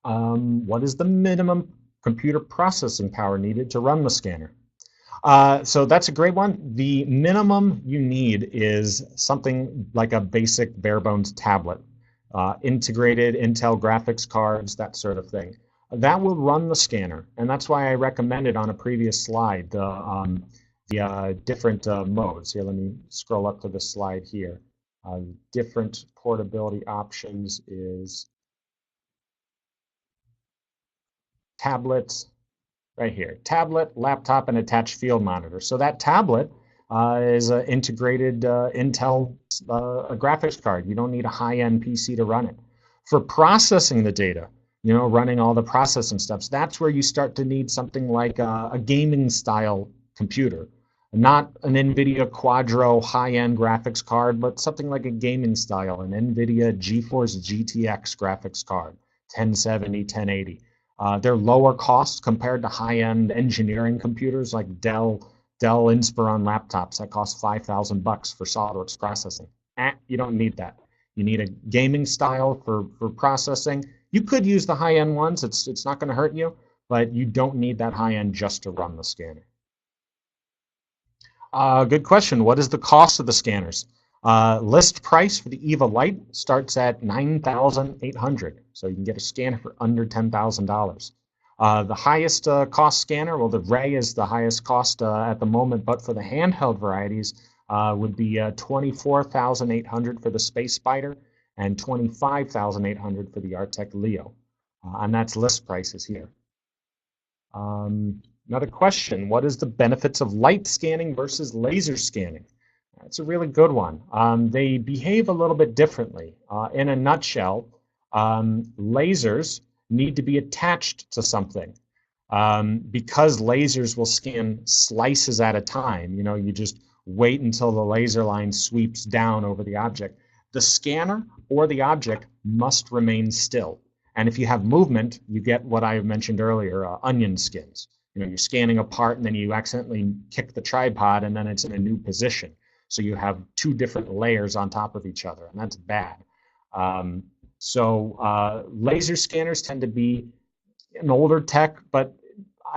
What is the minimum computer processing power needed to run the scanner? So that's a great one. The minimum you need is something like a basic bare bones tablet, integrated Intel graphics cards, that sort of thing. That will run the scanner, and that's why I recommended on a previous slide the different modes. Here, let me scroll up to the slide here. Different portability options is tablet, right here, tablet, laptop, and attached field monitor. So that tablet is an integrated Intel graphics card. You don't need a high-end PC to run it. For processing the data, running all the processing steps, that's where you start to need something like a gaming-style computer. Not an NVIDIA Quadro high-end graphics card, but something like a gaming style, an NVIDIA GeForce GTX graphics card, 1070, 1080. They're lower cost compared to high-end engineering computers like Dell Inspiron laptops that cost $5,000 for SolidWorks processing. You don't need that. You need a gaming style for processing. You could use the high-end ones. It's not going to hurt you, but you don't need that high-end just to run the scanner. Good question. What is the cost of the scanners? List price for the EVA Lite starts at $9,800, so you can get a scanner for under $10,000. The highest cost scanner, well, the Ray is the highest cost at the moment, but for the handheld varieties would be $24,800 for the Space Spider and $25,800 for the Artec Leo, and that's list prices here. Another question, what is the benefits of light scanning versus laser scanning? That's a really good one. They behave a little bit differently. In a nutshell, lasers need to be attached to something. Because lasers will scan slices at a time, you just wait until the laser line sweeps down over the object. The scanner or the object must remain still. And if you have movement, you get what I mentioned earlier, onion skins. You're scanning a part and then you accidentally kick the tripod and then it's in a new position. So you have two different layers on top of each other, and that's bad. Laser scanners tend to be an older tech, but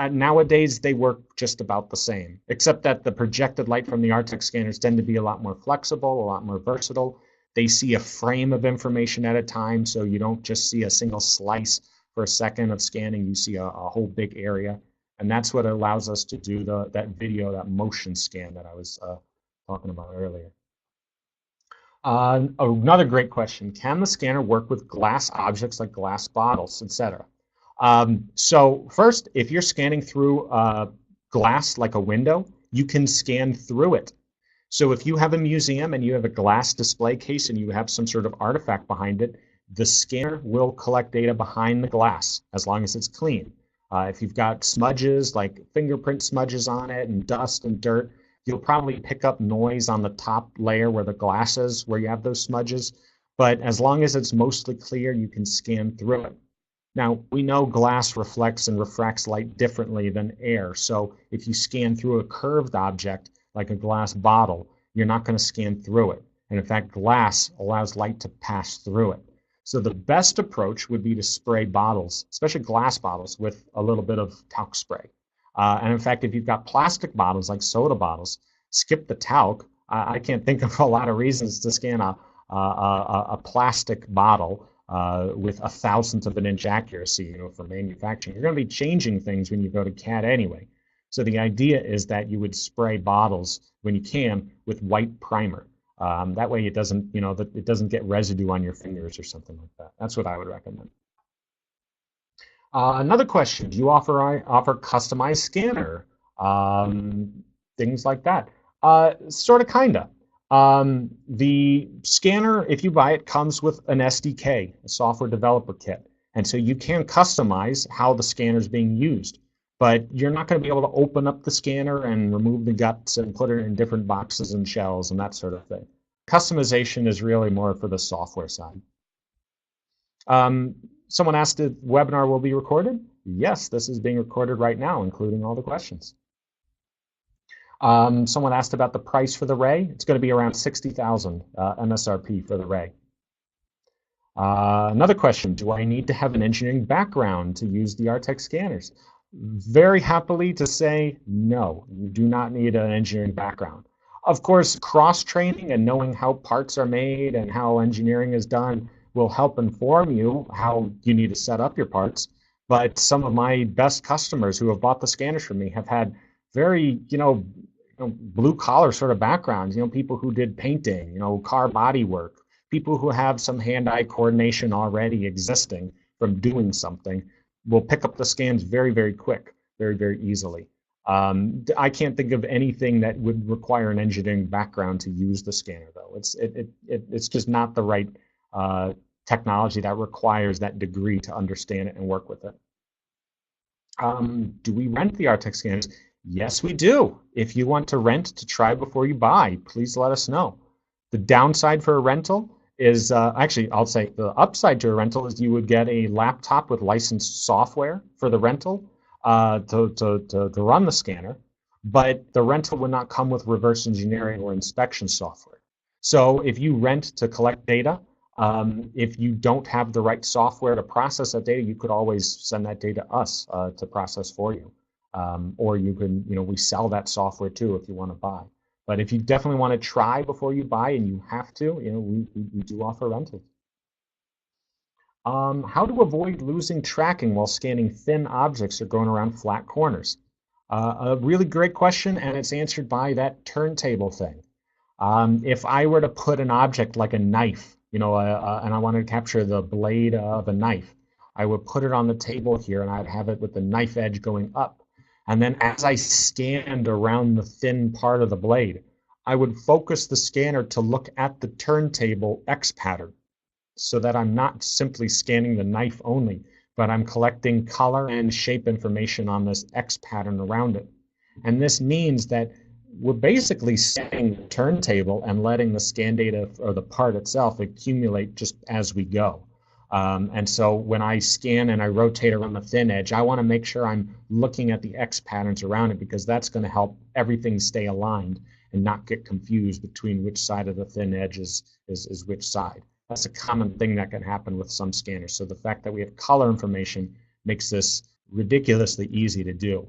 nowadays they work just about the same, except that the projected light from the Artec scanners tend to be a lot more flexible, a lot more versatile. They see a frame of information at a time, so you don't just see a single slice for a second of scanning, you see a whole big area. And that's what allows us to do that video, that motion scan that I was talking about earlier. Another great question, can the scanner work with glass objects like glass bottles, etc.? So first, if you're scanning through glass like a window, you can scan through it. So if you have a museum and you have a glass display case and you have some sort of artifact behind it, the scanner will collect data behind the glass as long as it's clean. If you've got smudges like fingerprint smudges on it and dust and dirt, you'll probably pick up noise on the top layer where the glass is, where you have those smudges. But as long as it's mostly clear, you can scan through it. Now, we know glass reflects and refracts light differently than air. So if you scan through a curved object, like a glass bottle, you're not going to scan through it. And in fact, glass allows light to pass through it. So the best approach would be to spray bottles, especially glass bottles, with a little bit of talc spray. And in fact, if you've got plastic bottles, like soda bottles, skip the talc. I can't think of a lot of reasons to scan a plastic bottle with 1/1000th of an inch accuracy, for manufacturing. You're going to be changing things when you go to CAD anyway. So the idea is that you would spray bottles when you can with white primer. That way it doesn't, it doesn't get residue on your fingers or something like that. That's what I would recommend. Another question: do you offer customized scanner? Things like that. Sort of, kinda. The scanner, if you buy it, comes with an SDK, a software developer kit, and so you can customize how the scanner is being used. But you're not going to be able to open up the scanner and remove the guts and put it in different boxes and shells and that sort of thing. Customization is really more for the software side. Someone asked if the webinar will be recorded. Yes, this is being recorded right now, including all the questions. Someone asked about the price for the Ray. It's going to be around $60,000 MSRP for the Ray. Another question, do I need to have an engineering background to use the Artec scanners? Very happily to say no, you do not need an engineering background. Of course, cross-training and knowing how parts are made and how engineering is done will help inform you how you need to set up your parts. But some of my best customers who have bought the scanners from me have had very, blue-collar sort of backgrounds. People who did painting, car body work, people who have some hand-eye coordination already existing from doing something will pick up the scans very, very quick, very, very easily. I can't think of anything that would require an engineering background to use the scanner, though. It's just not the right technology that requires that degree to understand it and work with it. Do we rent the Artec scanners? Yes, we do. If you want to rent to try before you buy, please let us know. The downside for a rental is actually, I'll say the upside to a rental is you would get a laptop with licensed software for the rental to run the scanner, but the rental would not come with reverse engineering or inspection software. So if you rent to collect data, if you don't have the right software to process that data, you could always send that data to us to process for you. Or you can, we sell that software too if you want to buy. But if you definitely want to try before you buy and you have to, we do offer rentals. How to avoid losing tracking while scanning thin objects or going around flat corners? A really great question, and it's answered by that turntable thing. If I were to put an object like a knife, and I wanted to capture the blade of a knife, I would put it on the table here and I'd have it with the knife edge going up. And then as I scanned around the thin part of the blade, I would focus the scanner to look at the turntable X pattern so that I'm not simply scanning the knife only, but I'm collecting color and shape information on this X pattern around it. And this means that we're basically scanning the turntable and letting the scan data or the part itself accumulate just as we go. And so when I scan and I rotate around the thin edge, I want to make sure I'm looking at the X patterns around it because that's going to help everything stay aligned and not get confused between which side of the thin edge is which side. That's a common thing that can happen with some scanners. So the fact that we have color information makes this ridiculously easy to do.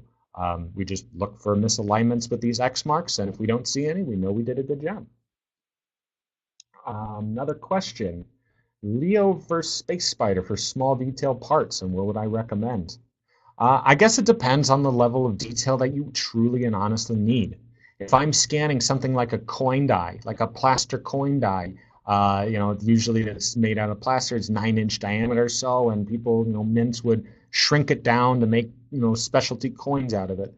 We just look for misalignments with these X marks, and if we don't see any, we know we did a good job. Another question. Leo versus Space Spider for small detail parts, and what would I recommend? I guess it depends on the level of detail that you truly and honestly need. If I'm scanning something like a coin die, like a plaster coin die, usually it's made out of plaster, it's 9-inch diameter or so, and people, mints would shrink it down to make, specialty coins out of it.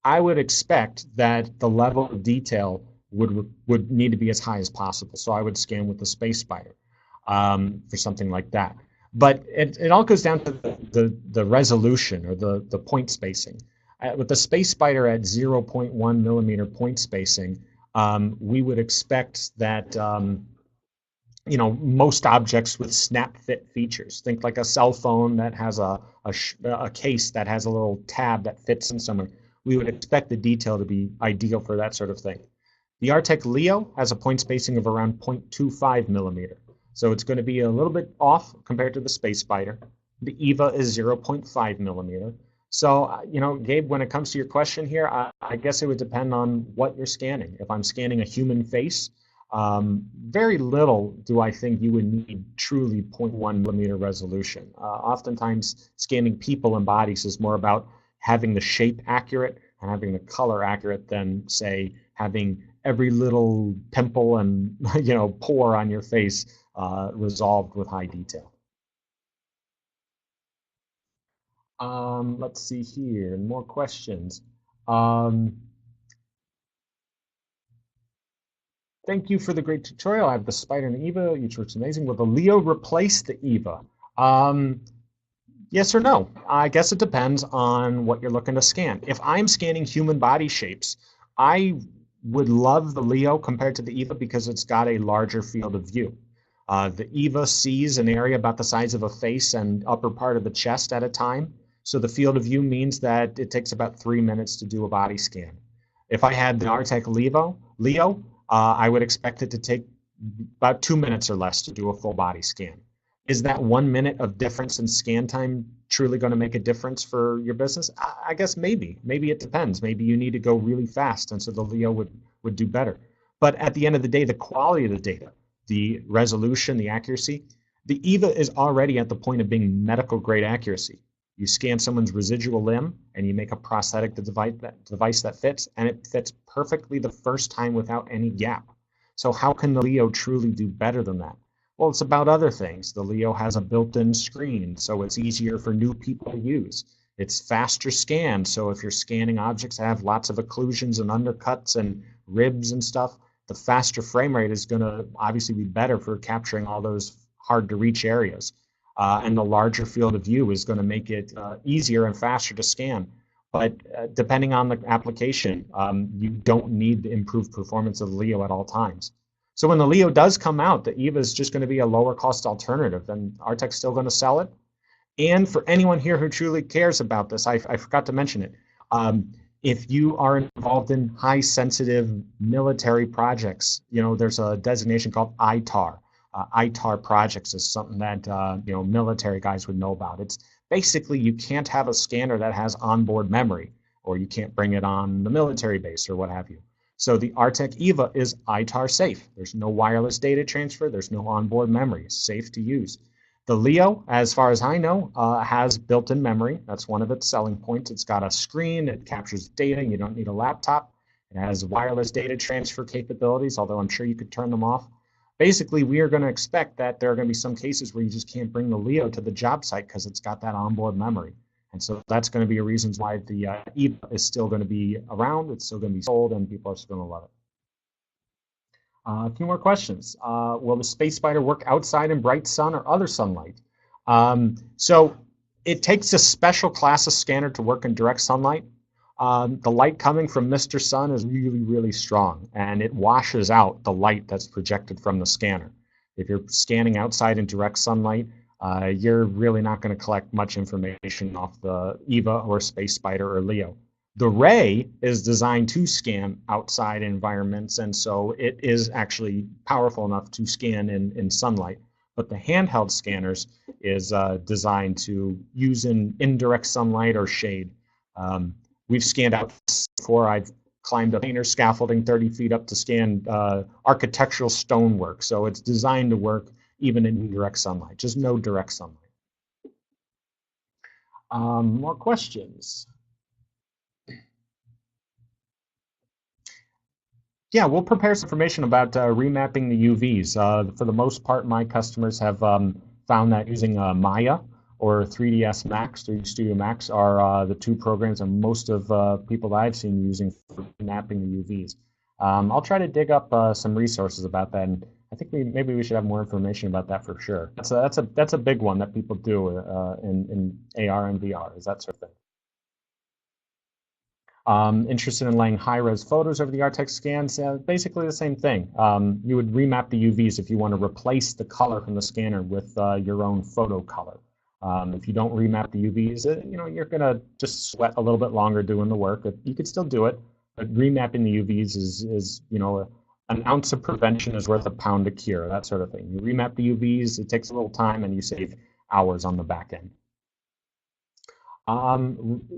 I would expect that the level of detail would need to be as high as possible. So I would scan with the Space Spider for something like that. But it all goes down to the resolution or the point spacing. With the Space Spider at 0.1 millimeter point spacing, we would expect that most objects with snap fit features. Think like a cell phone that has a case that has a little tab that fits in somewhere. We would expect the detail to be ideal for that sort of thing. The Artec Leo has a point spacing of around 0.25 millimeter. So it's going to be a little bit off compared to the Space Spider. The EVA is 0.5 millimeter. So, Gabe, when it comes to your question here, I guess it would depend on what you're scanning. If I'm scanning a human face, very little do I think you would need truly 0.1 millimeter resolution. Oftentimes, scanning people and bodies is more about having the shape accurate and having the color accurate than, say, having every little pimple and pore on your face resolved with high detail. Let's see here, more questions. Thank you for the great tutorial. I have the Spider and the EVA. Each works amazing. Will the Leo replace the EVA? Yes or no? I guess it depends on what you're looking to scan. If I'm scanning human body shapes, I would love the Leo compared to the EVA because it's got a larger field of view. The EVA sees an area about the size of a face and upper part of the chest at a time. So the field of view means that it takes about 3 minutes to do a body scan. If I had the Artec Leo, I would expect it to take about 2 minutes or less to do a full body scan. Is that 1 minute of difference in scan time truly going to make a difference for your business? I guess maybe. Maybe it depends. Maybe you need to go really fast, and so the Leo would do better. But at the end of the day, the quality of the data, the resolution, the accuracy, the EVA is already at the point of being medical grade accuracy. You scan someone's residual limb and you make a prosthetic device that fits, and it fits perfectly the first time without any gap. So how can the Leo truly do better than that? Well, it's about other things. The Leo has a built-in screen, so it's easier for new people to use. It's faster scan, so if you're scanning objects that have lots of occlusions and undercuts and ribs and stuff, the faster frame rate is going to obviously be better for capturing all those hard-to-reach areas. And the larger field of view is going to make it easier and faster to scan. But depending on the application, you don't need the improved performance of the Leo at all times. So when the Leo does come out, the EVA is just going to be a lower cost alternative, and Artec's still going to sell it. And for anyone here who truly cares about this, I forgot to mention it. If you are involved in high sensitive military projects, there's a designation called ITAR. ITAR projects is something that military guys would know about. It's basically you can't have a scanner that has onboard memory, or you can't bring it on the military base or what have you. So the Artec EVA is ITAR safe. There's no wireless data transfer. There's no onboard memory. It's safe to use. The Leo, as far as I know, has built-in memory. That's one of its selling points. It's got a screen. It captures data. You don't need a laptop. It has wireless data transfer capabilities, although I'm sure you could turn them off. Basically, we are going to expect that there are going to be some cases where you just can't bring the Leo to the job site because it's got that onboard memory. And so that's going to be a reason why the EVA is still going to be around. It's still going to be sold, and people are still going to love it. A few more questions. Will the Space Spider work outside in bright sun or other sunlight? So it takes a special class of scanner to work in direct sunlight. The light coming from Mr. Sun is really, really strong, and it washes out the light that's projected from the scanner. If you're scanning outside in direct sunlight, you're really not going to collect much information off the EVA or Space Spider or Leo. The Ray is designed to scan outside environments, and so it is actually powerful enough to scan in sunlight. But the handheld scanners is designed to use in indirect sunlight or shade. We've scanned out before. I've climbed up painter scaffolding 30 feet up to scan architectural stonework. So it's designed to work even in indirect sunlight, just no direct sunlight. More questions. Yeah, we'll prepare some information about remapping the UVs. For the most part, my customers have found that using Maya or 3ds Max, 3D Studio Max, are the two programs that most of people that I've seen using for mapping the UVs. I'll try to dig up some resources about that, and I think maybe we should have more information about that for sure. That's a big one that people do in AR and VR, is that sort of thing. Interested in laying high-res photos over the Artec scans? Basically the same thing. You would remap the UVs if you want to replace the color from the scanner with your own photo color. If you don't remap the UVs, you're going to just sweat a little bit longer doing the work. You could still do it, but remapping the UVs is an ounce of prevention is worth a pound of cure, that sort of thing. You remap the UVs, it takes a little time, and you save hours on the back end.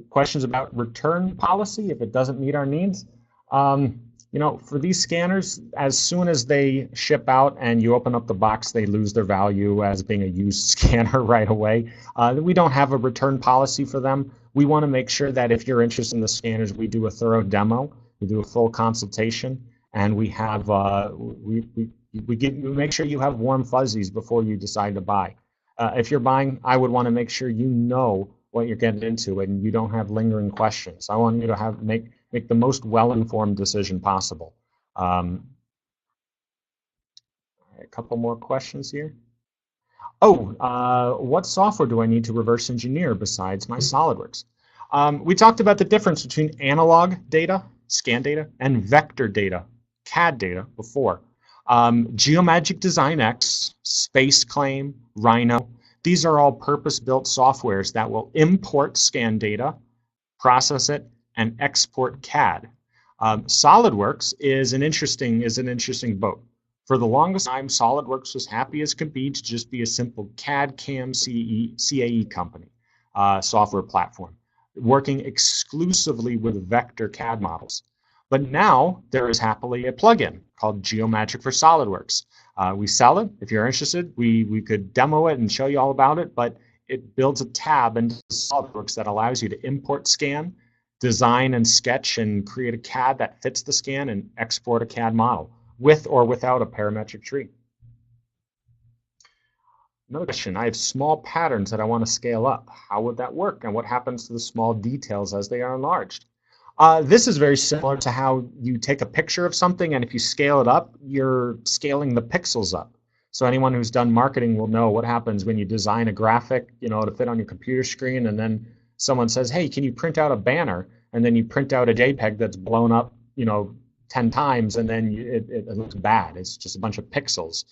Questions about return policy if it doesn't meet our needs. For these scanners, as soon as they ship out and you open up the box, they lose their value as being a used scanner right away. We don't have a return policy for them. We want to make sure that if you're interested in the scanners, we do a thorough demo, we do a full consultation, and we have we make sure you have warm fuzzies before you decide to buy. If you're buying, I would want to make sure you know what you're getting into and you don't have lingering questions. I want you to make the most well-informed decision possible. A couple more questions here. What software do I need to reverse engineer besides my SolidWorks? We talked about the difference between analog data, scan data, and vector data, CAD data, before. Geomagic Design X, Space Claim, Rhino, these are all purpose-built softwares that will import scan data, process it, and export CAD. SolidWorks is an interesting boat. For the longest time, SolidWorks was happy as could be to just be a simple CAD CAM CAE company software platform, working exclusively with vector CAD models. But now there is happily a plugin called Geomagic for SolidWorks. We sell it. If you're interested, we could demo it and show you all about it, but it builds a tab into SolidWorks that allows you to import scan, design and sketch and create a CAD that fits the scan and export a CAD model with or without a parametric tree. Another question, I have small patterns that I want to scale up. How would that work, and what happens to the small details as they are enlarged? This is very similar to how you take a picture of something, and if you scale it up, you're scaling the pixels up. So anyone who's done marketing will know what happens when you design a graphic, to fit on your computer screen, and then someone says, hey, can you print out a banner? And then you print out a JPEG that's blown up, 10 times, and then it looks bad. It's just a bunch of pixels.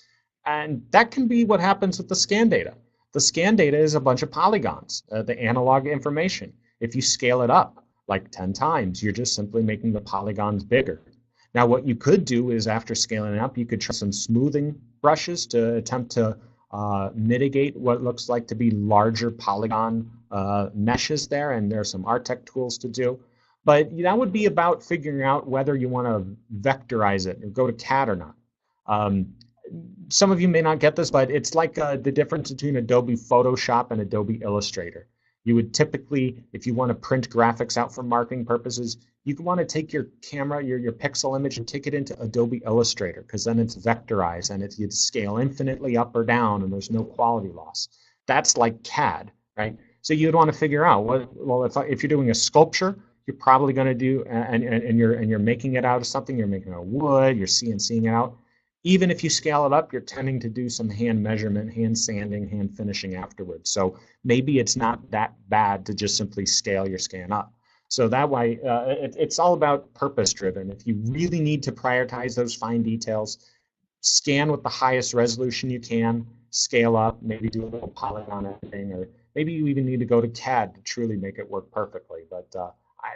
And that can be what happens with the scan data. The scan data is a bunch of polygons, the analog information. If you scale it up like 10 times, you're just simply making the polygons bigger. Now, what you could do is after scaling it up, you could try some smoothing brushes to attempt to mitigate what looks like to be larger polygon meshes there, and there are some Artec tools to do. But that would be about figuring out whether you want to vectorize it or go to CAD or not. Some of you may not get this, but it's like the difference between Adobe Photoshop and Adobe Illustrator. You would typically, if you want to print graphics out for marketing purposes, you want to take your camera, your pixel image, and take it into Adobe Illustrator, because then it's vectorized and you'd scale infinitely up or down, and there's no quality loss. That's like CAD, right? So you'd want to figure out, well, if you're doing a sculpture, you're probably going to do, and you're making it out of something, you're making it out of wood, you're CNCing it out. Even if you scale it up, you're tending to do some hand measurement, hand sanding, hand finishing afterwards. So maybe it's not that bad to just simply scale your scan up. So that way, it's all about purpose driven. If you really need to prioritize those fine details, scan with the highest resolution you can, scale up, maybe do a little polygon editing, or maybe you even need to go to CAD to truly make it work perfectly. But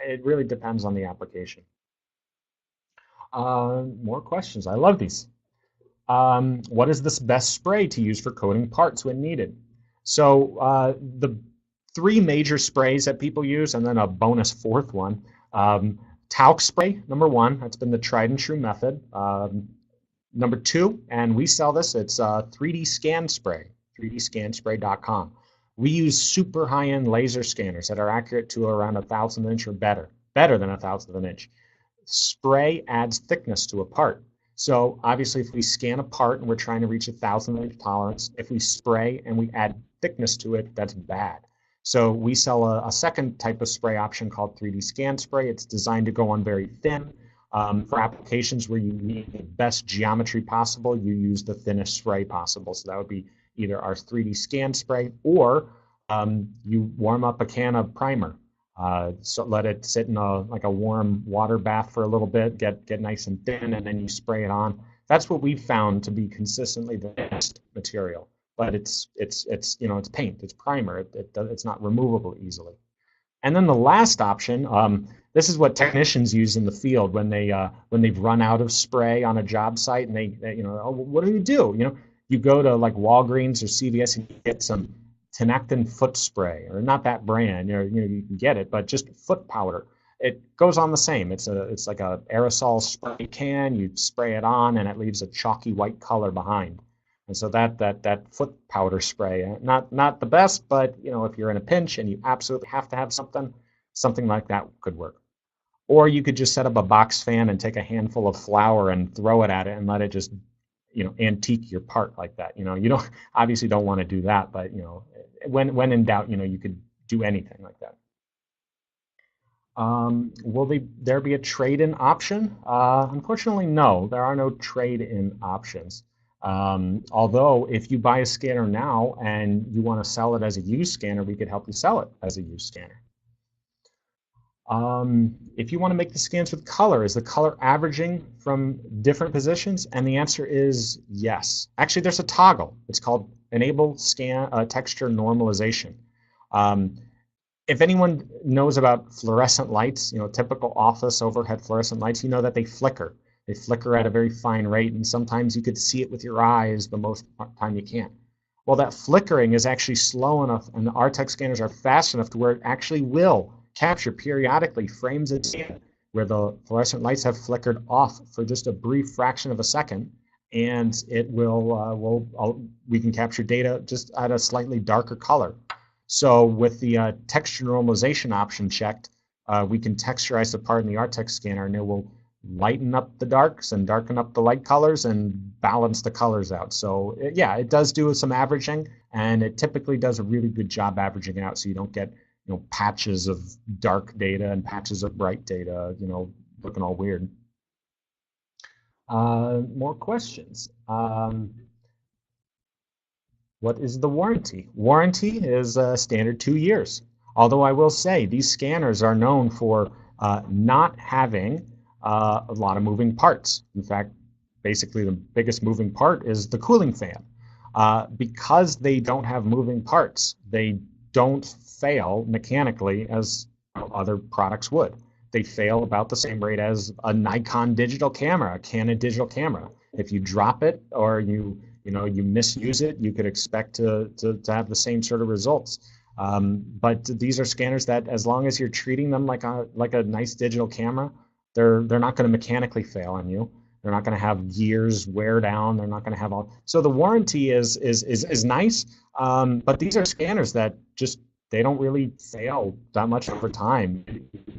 it really depends on the application. More questions. I love these. What is the best spray to use for coating parts when needed? So the three major sprays that people use, and then a bonus fourth one. Talc spray, number one. That's been the tried and true method. Number two, and we sell this, it's 3D scan spray, 3dscanspray.com. We use super high-end laser scanners that are accurate to around 1,000th inch or better than 1,000th of an inch. Spray adds thickness to a part. So obviously, if we scan a part and we're trying to reach 1,000th inch tolerance, if we spray and we add thickness to it, that's bad. So we sell a second type of spray option called 3D scan spray. It's designed to go on very thin. For applications where you need the best geometry possible, you use the thinnest spray possible. So that would be either our 3D scan spray, or you warm up a can of primer. So let it sit in like a warm water bath for a little bit, get nice and thin, and then you spray it on. That's what we've found to be consistently the best material. But it's paint, it's primer. It's not removable easily. And then the last option, this is what technicians use in the field when they've run out of spray on a job site, and they oh, what do? You go to like Walgreens or CVS and you get some Tenactin foot spray, or not that brand, you can get it, but just foot powder. It goes on the same. It's like a aerosol spray can. You spray it on, and it leaves a chalky white color behind. And so that foot powder spray, not the best, but if you're in a pinch and you absolutely have to have something like that could work. Or you could just set up a box fan and take a handful of flour and throw it at it and let it just antique your part like that. You obviously don't want to do that, but when in doubt, you could do anything like that. Will there be a trade-in option? Unfortunately, no. There are no trade-in options. Although if you buy a scanner now and you want to sell it as a used scanner, we could help you sell it as a used scanner. If you want to make the scans with color, is the color averaging from different positions? And the answer is yes. Actually, there's a toggle. It's called Enable Scan Texture Normalization. If anyone knows about fluorescent lights, typical office overhead fluorescent lights, you know that they flicker. They flicker at a very fine rate, and sometimes you could see it with your eyes, but most time you can't. Well, that flickering is actually slow enough, and the Artec scanners are fast enough to where it actually will capture periodically frames of data where the fluorescent lights have flickered off for just a brief fraction of a second, and it we can capture data just at a slightly darker color. So with the texture normalization option checked, we can texturize the part in the Artec scanner, and it will lighten up the darks and darken up the light colors and balance the colors out. So yeah, it does do some averaging, and it typically does a really good job averaging out, so you don't get patches of dark data and patches of bright data, looking all weird. More questions. What is the warranty? Warranty is standard 2 years. Although I will say these scanners are known for not having a lot of moving parts. In fact, basically the biggest moving part is the cooling fan. Because they don't have moving parts, they don't fail mechanically as other products would. They fail about the same rate as a Nikon digital camera, a Canon digital camera. If you drop it or you misuse it, you could expect to have the same sort of results. But these are scanners that, as long as you're treating them like a nice digital camera, they're not going to mechanically fail on you. They're not going to have gears wear down. They're not going to have all. So the warranty is nice, but these are scanners that just they don't really fail that much over time.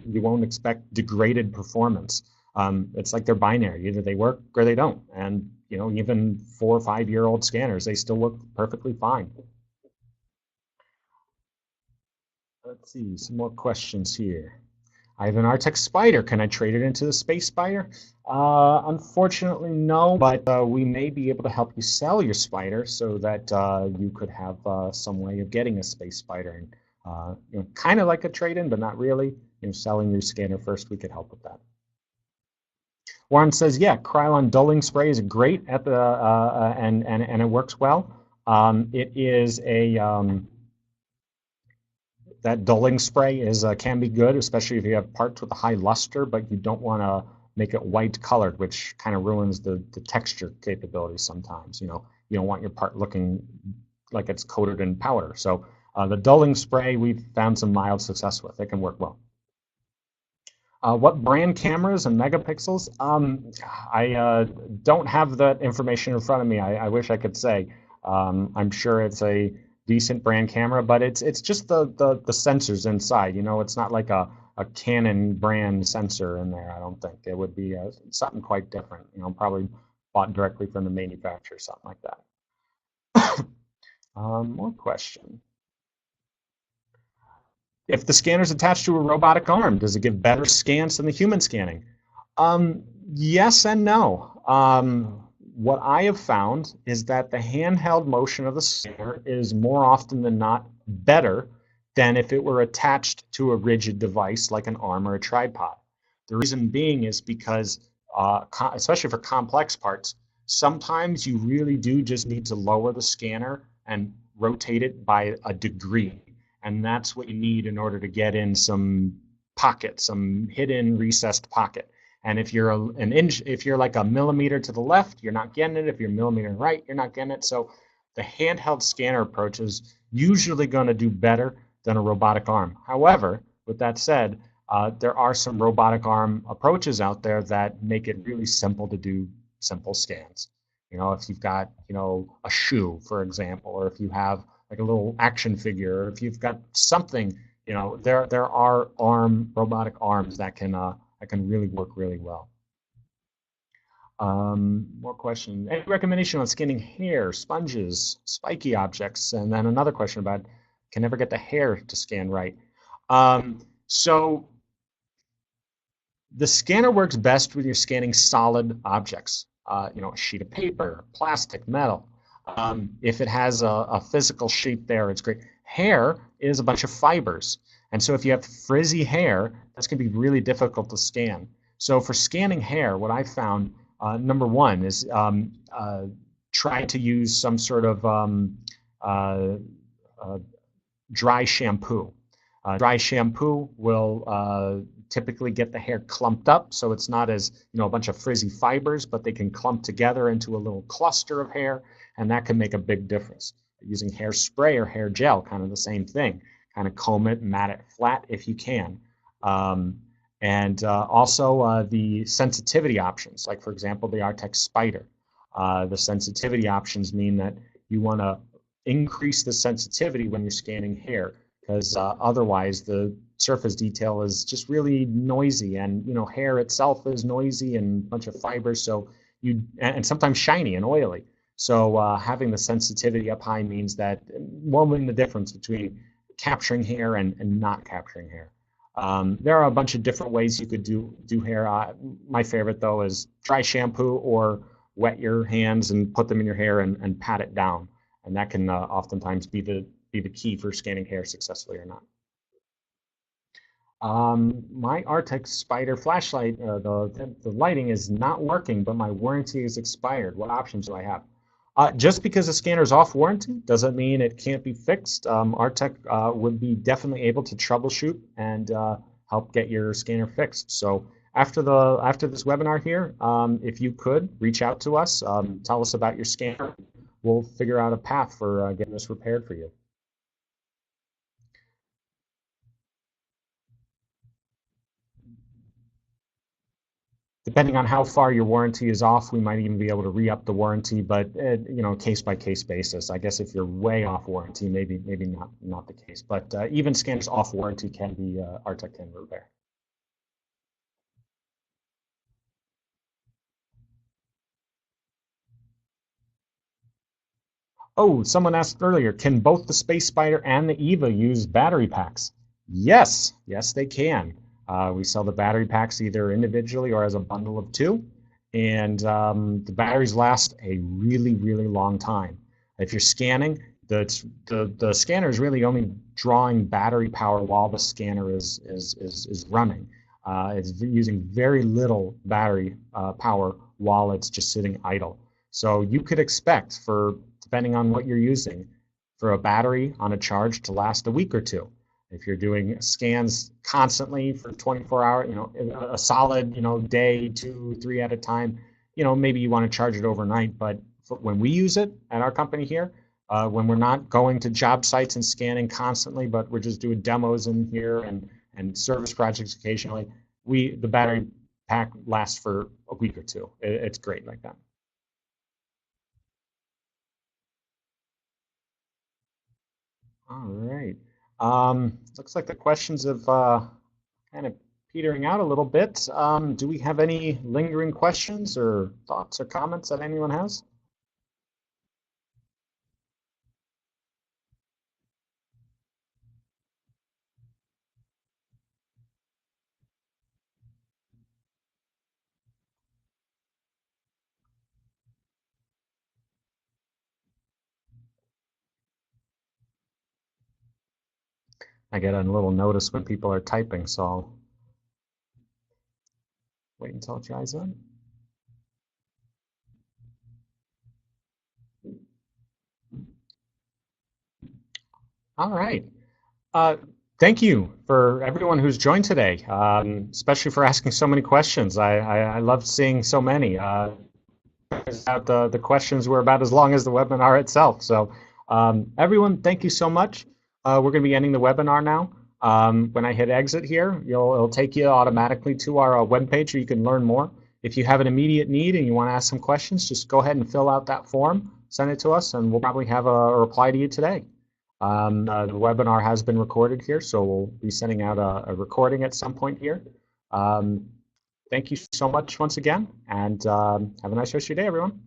You won't expect degraded performance. It's like they're binary. Either they work or they don't. And even 4 or 5 year old scanners, they still work perfectly fine. Let's see, some more questions here. I have an Artec Spider. Can I trade it into the Space Spider? Unfortunately, no, but we may be able to help you sell your Spider so that you could have some way of getting a Space Spider. And kind of like a trade-in, but not really. Selling your scanner first, we could help with that. Warren says, yeah, Krylon dulling spray is great at the and it works well. It is a that dulling spray can be good, especially if you have parts with a high luster, but you don't want to make it white colored, which kind of ruins the texture capabilities sometimes. You don't want your part looking like it's coated in powder. So the dulling spray we've found some mild success with. It can work well. What brand cameras and megapixels? I don't have that information in front of me. I wish I could say. I'm sure it's a decent brand camera, but it's just the sensors inside. It's not like a Canon brand sensor in there. I don't think it would be something quite different. Probably bought directly from the manufacturer, something like that. More question. If the scanner is attached to a robotic arm, does it give better scans than the human scanning? Yes and no. What I have found is that the handheld motion of the scanner is more often than not better than if it were attached to a rigid device like an arm or a tripod. The reason being is because, especially for complex parts, sometimes you really do just need to lower the scanner and rotate it by a degree. And that's what you need in order to get in some pocket, some hidden recessed pocket. And if you're if you're like a millimeter to the left, you're not getting it. If you're a millimeter right, you're not getting it. So the handheld scanner approach is usually going to do better than a robotic arm. However, with that said, there are some robotic arm approaches out there that make it really simple to do simple scans. If you've got, a shoe, for example, or if you have like a little action figure, or if you've got something, there are robotic arms that can really work really well. More questions. Any recommendation on scanning hair, sponges, spiky objects? And then another question about can never get the hair to scan right. So the scanner works best when you're scanning solid objects, a sheet of paper, plastic, metal. If it has a physical shape there, it's great. Hair is a bunch of fibers. And so if you have frizzy hair, that's going to be really difficult to scan. So for scanning hair, what I found, number one, is try to use some sort of dry shampoo. Dry shampoo will typically get the hair clumped up, so it's not as a bunch of frizzy fibers, but they can clump together into a little cluster of hair, and that can make a big difference. Using hairspray or hair gel, kind of the same thing. Kind of comb it, mat it flat if you can. And also the sensitivity options, like for example the Artec Spider. The sensitivity options mean that you want to increase the sensitivity when you're scanning hair, because otherwise the surface detail is just really noisy, and hair itself is noisy and a bunch of fibers, so and sometimes shiny and oily. So having the sensitivity up high means that will mean the difference between capturing hair and not capturing hair. There are a bunch of different ways you could do hair. My favorite though is dry shampoo, or wet your hands and put them in your hair and pat it down, and that can oftentimes be the key for scanning hair successfully or not. My Artec Spider flashlight, the lighting is not working, but my warranty is expired. What options do I have? Just because the scanner is off warranty doesn't mean it can't be fixed. Artec would be definitely able to troubleshoot and help get your scanner fixed. So after this webinar here, if you could reach out to us, tell us about your scanner, we'll figure out a path for getting this repaired for you. Depending on how far your warranty is off, we might even be able to re-up the warranty, but case by case basis. I guess if you're way off warranty, maybe not the case. But even scanners off warranty can be Artec can repair. Oh, someone asked earlier, can both the Space Spider and the Eva use battery packs? Yes, yes, they can. We sell the battery packs either individually or as a bundle of two, and the batteries last a really, really long time. If you're scanning, the scanner is really only drawing battery power while the scanner is running. It's using very little battery power while it's just sitting idle. So you could expect, for depending on what you're using, for a battery on a charge to last a week or two. If you're doing scans constantly for 24 hours, a solid, day, 2, 3 at a time, maybe you want to charge it overnight. But when we use it at our company here, when we're not going to job sites and scanning constantly, but we're just doing demos in here and service projects occasionally, the battery pack lasts for a week or two. It's great like that. All right. Looks like the questions have kind of petering out a little bit. Do we have any lingering questions or thoughts or comments that anyone has? I get a little notice when people are typing, so I'll wait until it dries up. All right. Thank you for everyone who's joined today, especially for asking so many questions. I love seeing so many. The questions were about as long as the webinar itself. So everyone, thank you so much. We're going to be ending the webinar now. When I hit exit here, it'll take you automatically to our webpage where you can learn more. If you have an immediate need and you want to ask some questions, just go ahead and fill out that form, send it to us, and we'll probably have a reply to you today. The webinar has been recorded here, so we'll be sending out a recording at some point here. Thank you so much once again, and have a nice rest of your day, everyone.